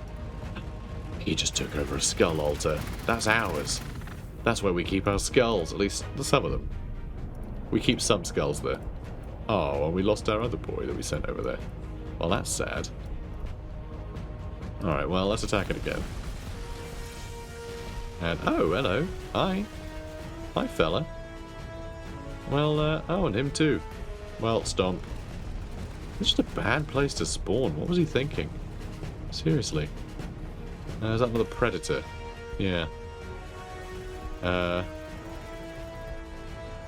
He just took over a skull altar. That's ours. That's where we keep our skulls, at least some of them. We keep some skulls there. Oh, and we lost our other boy that we sent over there. Well, that's sad. Alright, well, let's attack it again. And, oh, hello. Hi. Hi, fella. Well, oh, and him too. Well, stomp. It's just a bad place to spawn. What was he thinking? Seriously. Is that another predator? Yeah.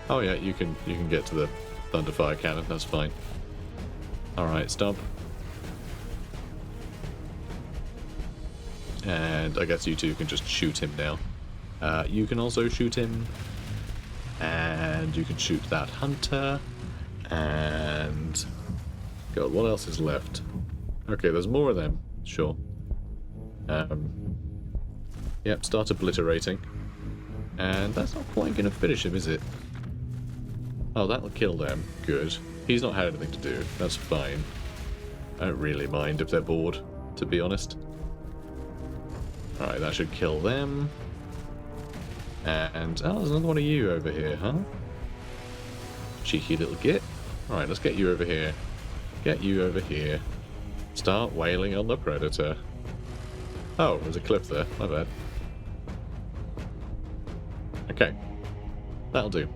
Oh yeah, you can get to the thunderfire cannon. That's fine. All right, stomp. And I guess you two can just shoot him now. You can also shoot him. And you can shoot that hunter. And... God, what else is left? Okay, there's more of them. Sure. Yep, start obliterating. And that's not quite going to finish him, is it? Oh, that'll kill them. Good. He's not had anything to do. That's fine. I don't really mind if they're bored, to be honest. Alright, that should kill them. And... oh, there's another one of you over here, huh? Cheeky little git. Alright, let's get you over here. Get you over here. Start wailing on the predator. Oh, there's a cliff there. My bad. Okay. That'll do.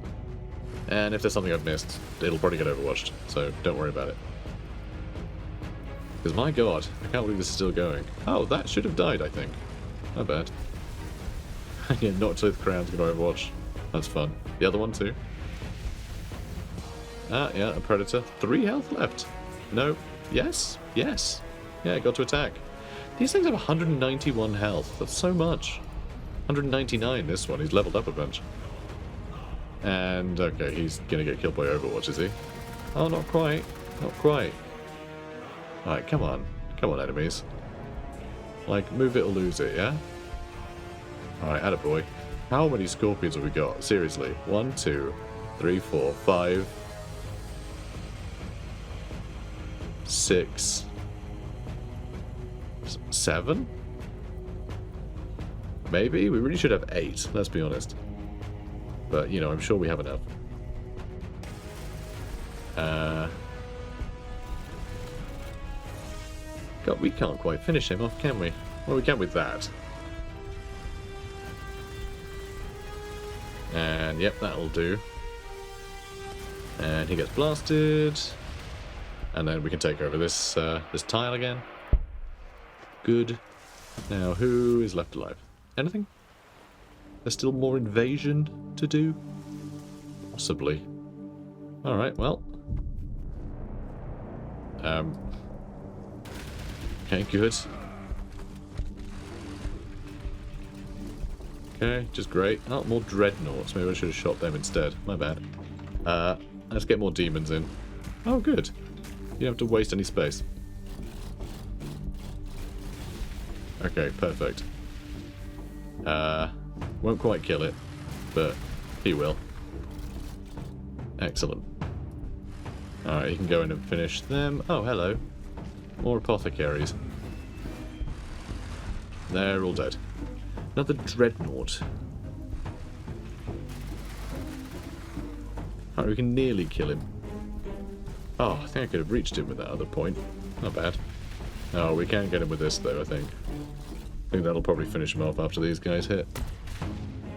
And if there's something I've missed, it'll probably get overwatched, so don't worry about it. Because my god, I can't believe this is still going. Oh, that should have died, I think. My bad. Yeah, not till the crown's gonna overwatch. That's fun. The other one too. Ah, yeah, a predator. 3 health left. No. Yes. Yes. Yeah, got to attack. These things have 191 health. That's so much. 199 this one. He's leveled up a bunch. And, okay, he's gonna get killed by Overwatch, is he? Oh, not quite. Not quite. Alright, come on. Come on, enemies. Like, move it or lose it, yeah? Alright, attaboy. How many scorpions have we got? Seriously. 1, 2, 3, 4, 5... 6... 7? Maybe? We really should have 8, let's be honest. But, you know, I'm sure we have enough. God, we can't quite finish him off, can we? Well, we can with that. And yep, that'll do. And he gets blasted. And then we can take over this this tile again. Good. Now, who is left alive? Anything? There's still more invasion to do? Possibly. Alright, well. Okay, good. Okay, just great. Oh, more dreadnoughts. Maybe I should have shot them instead. My bad. Let's get more demons in. Oh, good. You don't have to waste any space. Okay, perfect. Won't quite kill it, but he will. Excellent. Alright, you can go in and finish them. Oh, hello. More apothecaries. They're all dead. Another dreadnought. Alright, we can nearly kill him. Oh, I think I could have reached him with that other point. Not bad. Oh, we can get him with this, though, I think. I think that'll probably finish him off after these guys hit.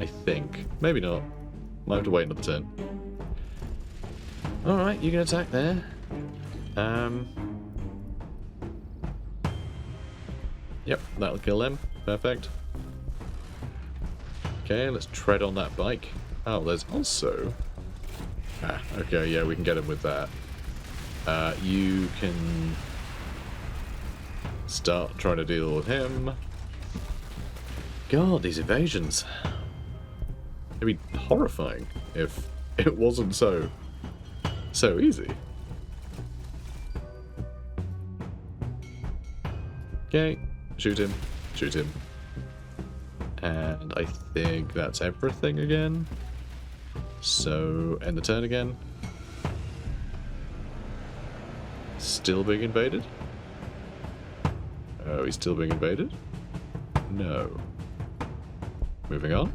I think. Maybe not. Might have to wait another turn. Alright, you can attack there. Yep, that'll kill them. Perfect. Okay, let's tread on that bike. Oh, there's also... Ah, okay, yeah, we can get him with that. You can start trying to deal with him. God, these evasions. It'd be horrifying if it wasn't so easy. Okay, shoot him, shoot him. And I think that's everything again. So, end the turn again. Still being invaded? Oh, he's still being invaded? No. Moving on.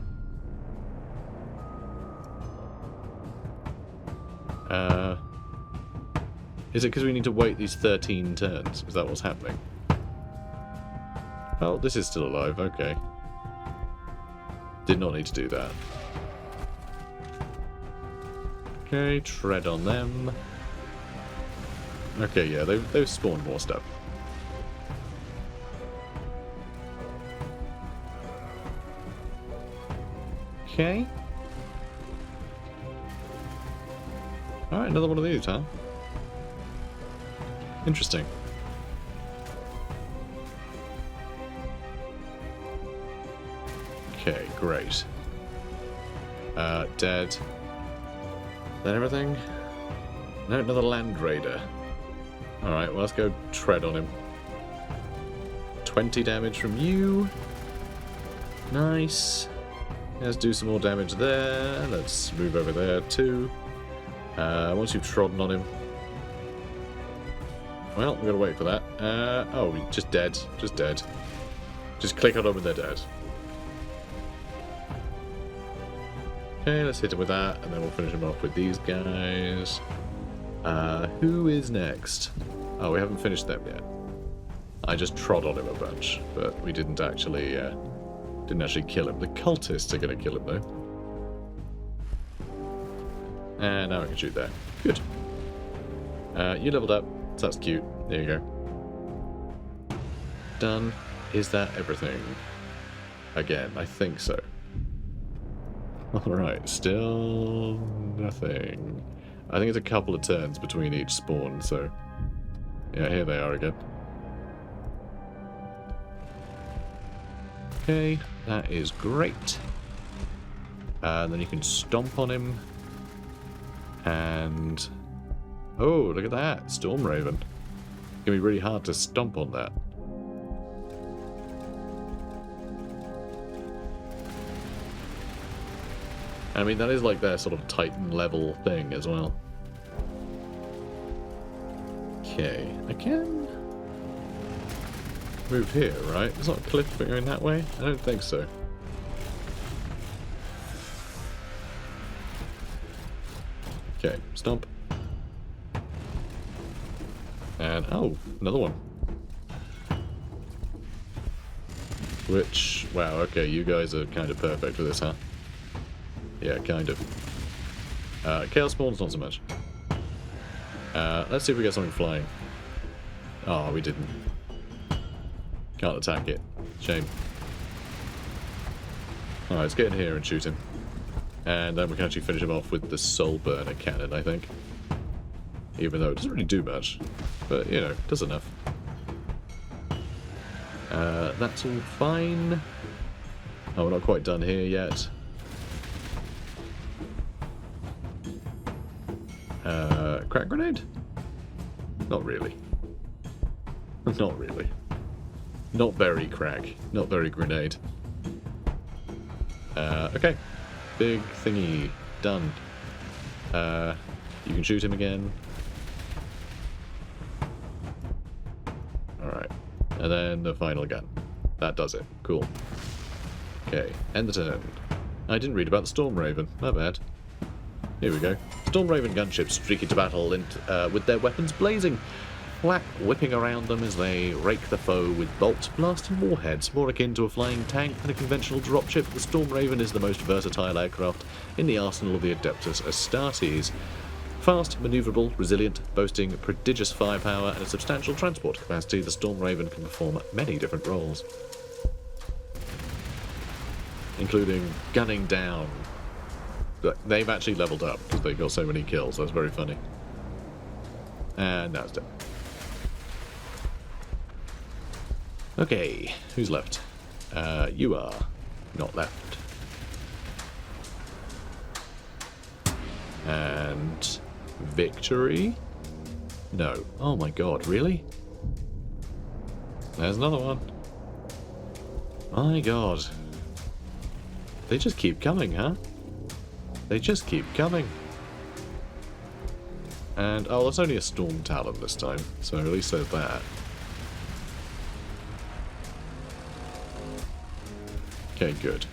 Is it because we need to wait these 13 turns? Is that what's happening? Oh, this is still alive, okay. Did not need to do that. Okay, tread on them. Okay, yeah, they've spawned more stuff. Okay. Alright, another one of these, huh? Interesting. Okay, great. Dead. Then everything? No, another land raider. Alright, well, let's go tread on him. 20 damage from you. Nice. Let's do some more damage there. Let's move over there too. Once you've trodden on him. Well, we've got to wait for that. Oh, just dead. Just dead. Just click on them and they're dead. Okay, let's hit him with that, and then we'll finish him off with these guys. Who is next? Oh, we haven't finished them yet. I just trod on him a bunch, but we didn't actually kill him. The cultists are going to kill him, though. And now we can shoot there. Good. You leveled up, so that's cute. There you go. Done. Is that everything? Again, I think so. Alright, still nothing. I think it's a couple of turns between each spawn, so... Yeah, here they are again. Okay, that is great. And then you can stomp on him. And... Oh, look at that! Storm Raven. It's gonna be really hard to stomp on that. I mean, that is like their sort of Titan level thing as well. Okay, I can move here, right? It's not a cliff going that way? I don't think so. Okay, stomp. And, oh, another one. Which, wow, okay, you guys are kind of perfect for this, huh? Yeah, kind of. Chaos Spawns, not so much. Let's see if we get something flying. Oh, we didn't. Can't attack it. Shame. Alright, let's get in here and shoot him. And then we can actually finish him off with the Soul Burner Cannon, I think. Even though it doesn't really do much. But, you know, does enough. That's all fine. Oh, we're not quite done here yet. Crack grenade? Not really. Not really. Not very crack. Not very grenade. Okay. Big thingy. Done. You can shoot him again. Alright. And then the final gun. That does it. Cool. Okay. End the turn. I didn't read about the Storm Raven. My bad. Here we go. Storm Raven gunships streak into battle with their weapons blazing, whipping around them as they rake the foe with bolt, blast, and warheads. More akin to a flying tank than a conventional dropship, the Storm Raven is the most versatile aircraft in the arsenal of the Adeptus Astartes. Fast, manoeuvrable, resilient, boasting prodigious firepower and a substantial transport capacity, the Storm Raven can perform many different roles, including gunning down. They've actually leveled up because they got so many kills. That's very funny. And now it's dead. Okay, who's left? You are not left. And victory? No. Oh my god, really? There's another one. My god. They just keep coming, huh? They just keep coming. And, oh, that's only a Storm Talon this time, so at least there's that. Okay, good.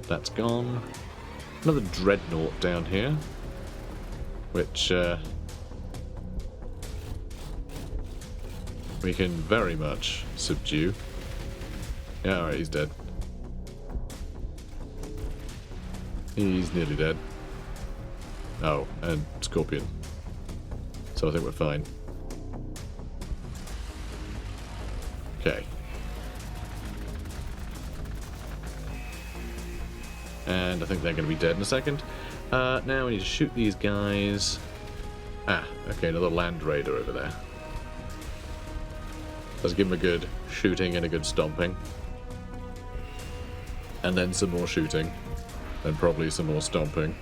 That's gone. Another Dreadnought down here, which we can very much subdue. Yeah, alright, he's dead. He's nearly dead. Oh, and Scorpion. So I think we're fine. Okay. And I think they're going to be dead in a second. Now we need to shoot these guys. Ah, okay, another Land Raider over there. Let's give him a good shooting and a good stomping. And then some more shooting. And probably some more stomping.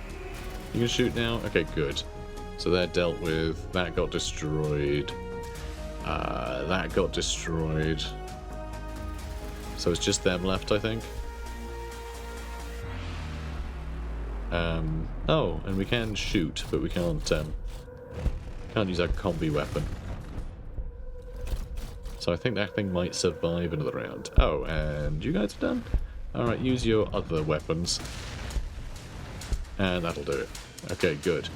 You can shoot now? Okay, good. So they're dealt with. That got destroyed. That got destroyed. So it's just them left, I think. Oh, and we can shoot, but we can't use our combi weapon. So I think that thing might survive another round. Oh, and you guys are done? Alright, use your other weapons. And that'll do it. Okay, good.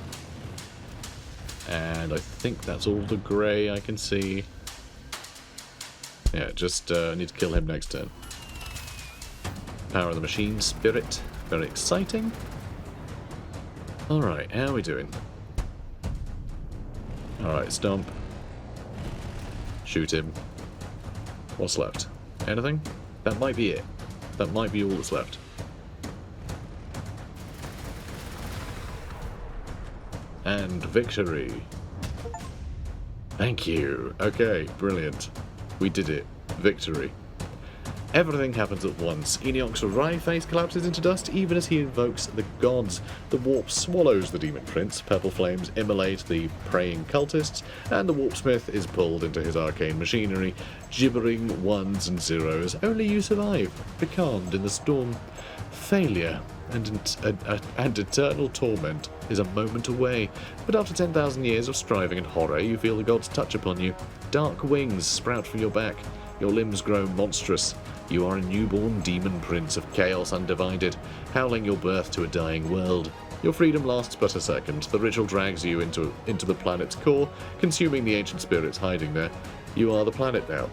And I think that's all the grey I can see. Yeah, just need to kill him next turn. Power of the Machine Spirit. Very exciting. Alright, how are we doing? Alright, stomp. Shoot him. What's left? Anything? That might be it. That might be all that's left. And victory. Thank you. Okay, brilliant. We did it. Victory. Everything happens at once. Enoch's wry face collapses into dust even as he invokes the gods. The warp swallows the demon prince, purple flames immolate the praying cultists, and the warpsmith is pulled into his arcane machinery, gibbering ones and zeros. Only you survive, becalmed in the storm. Failure and eternal torment is a moment away, but after 10,000 years of striving and horror, you feel the gods touch upon you. Dark wings sprout from your back. Your limbs grow monstrous. You are a newborn demon prince of chaos undivided, howling your birth to a dying world. Your freedom lasts but a second. The ritual drags you into the planet's core, consuming the ancient spirits hiding there. You are the planet now.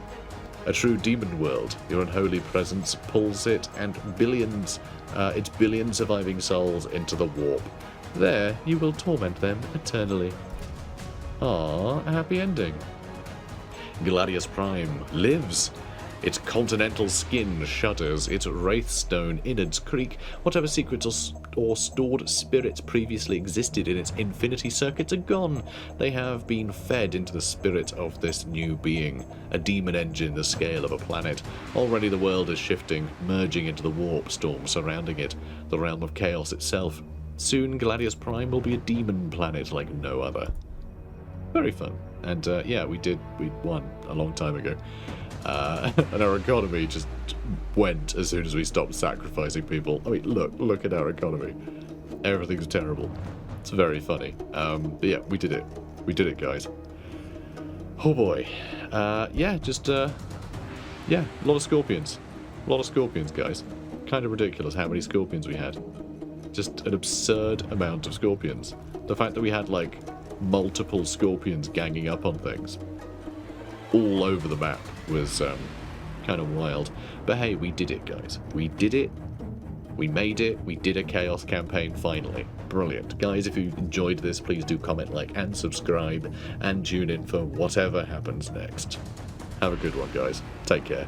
A true demon world. Your unholy presence pulls it and its billion surviving souls into the warp. There, you will torment them eternally. Ah, a happy ending. Gladius Prime lives. Its continental skin shudders, its wraithstone innards creak. Whatever secrets or stored spirits previously existed in its infinity circuits are gone. They have been fed into the spirit of this new being, a demon engine the scale of a planet. Already the world is shifting, merging into the warp storm surrounding it, the realm of chaos itself. Soon Gladius Prime will be a demon planet like no other. Very fun. And yeah, we won a long time ago. And our economy just went as soon as we stopped sacrificing people. I mean, look at our economy. Everything's terrible. It's very funny. But yeah, we did it. We did it, guys. Oh boy. Yeah, yeah, a lot of scorpions. A lot of scorpions, guys. Kind of ridiculous how many scorpions we had. Just an absurd amount of scorpions. The fact that we had, like, multiple scorpions ganging up on things all over the map was kind of wild. But hey, we did it, guys. We did it. We made it. We did a chaos campaign finally. Brilliant. Guys, if you enjoyed this, please do comment, like, and subscribe, and tune in for whatever happens next. Have a good one, guys. Take care.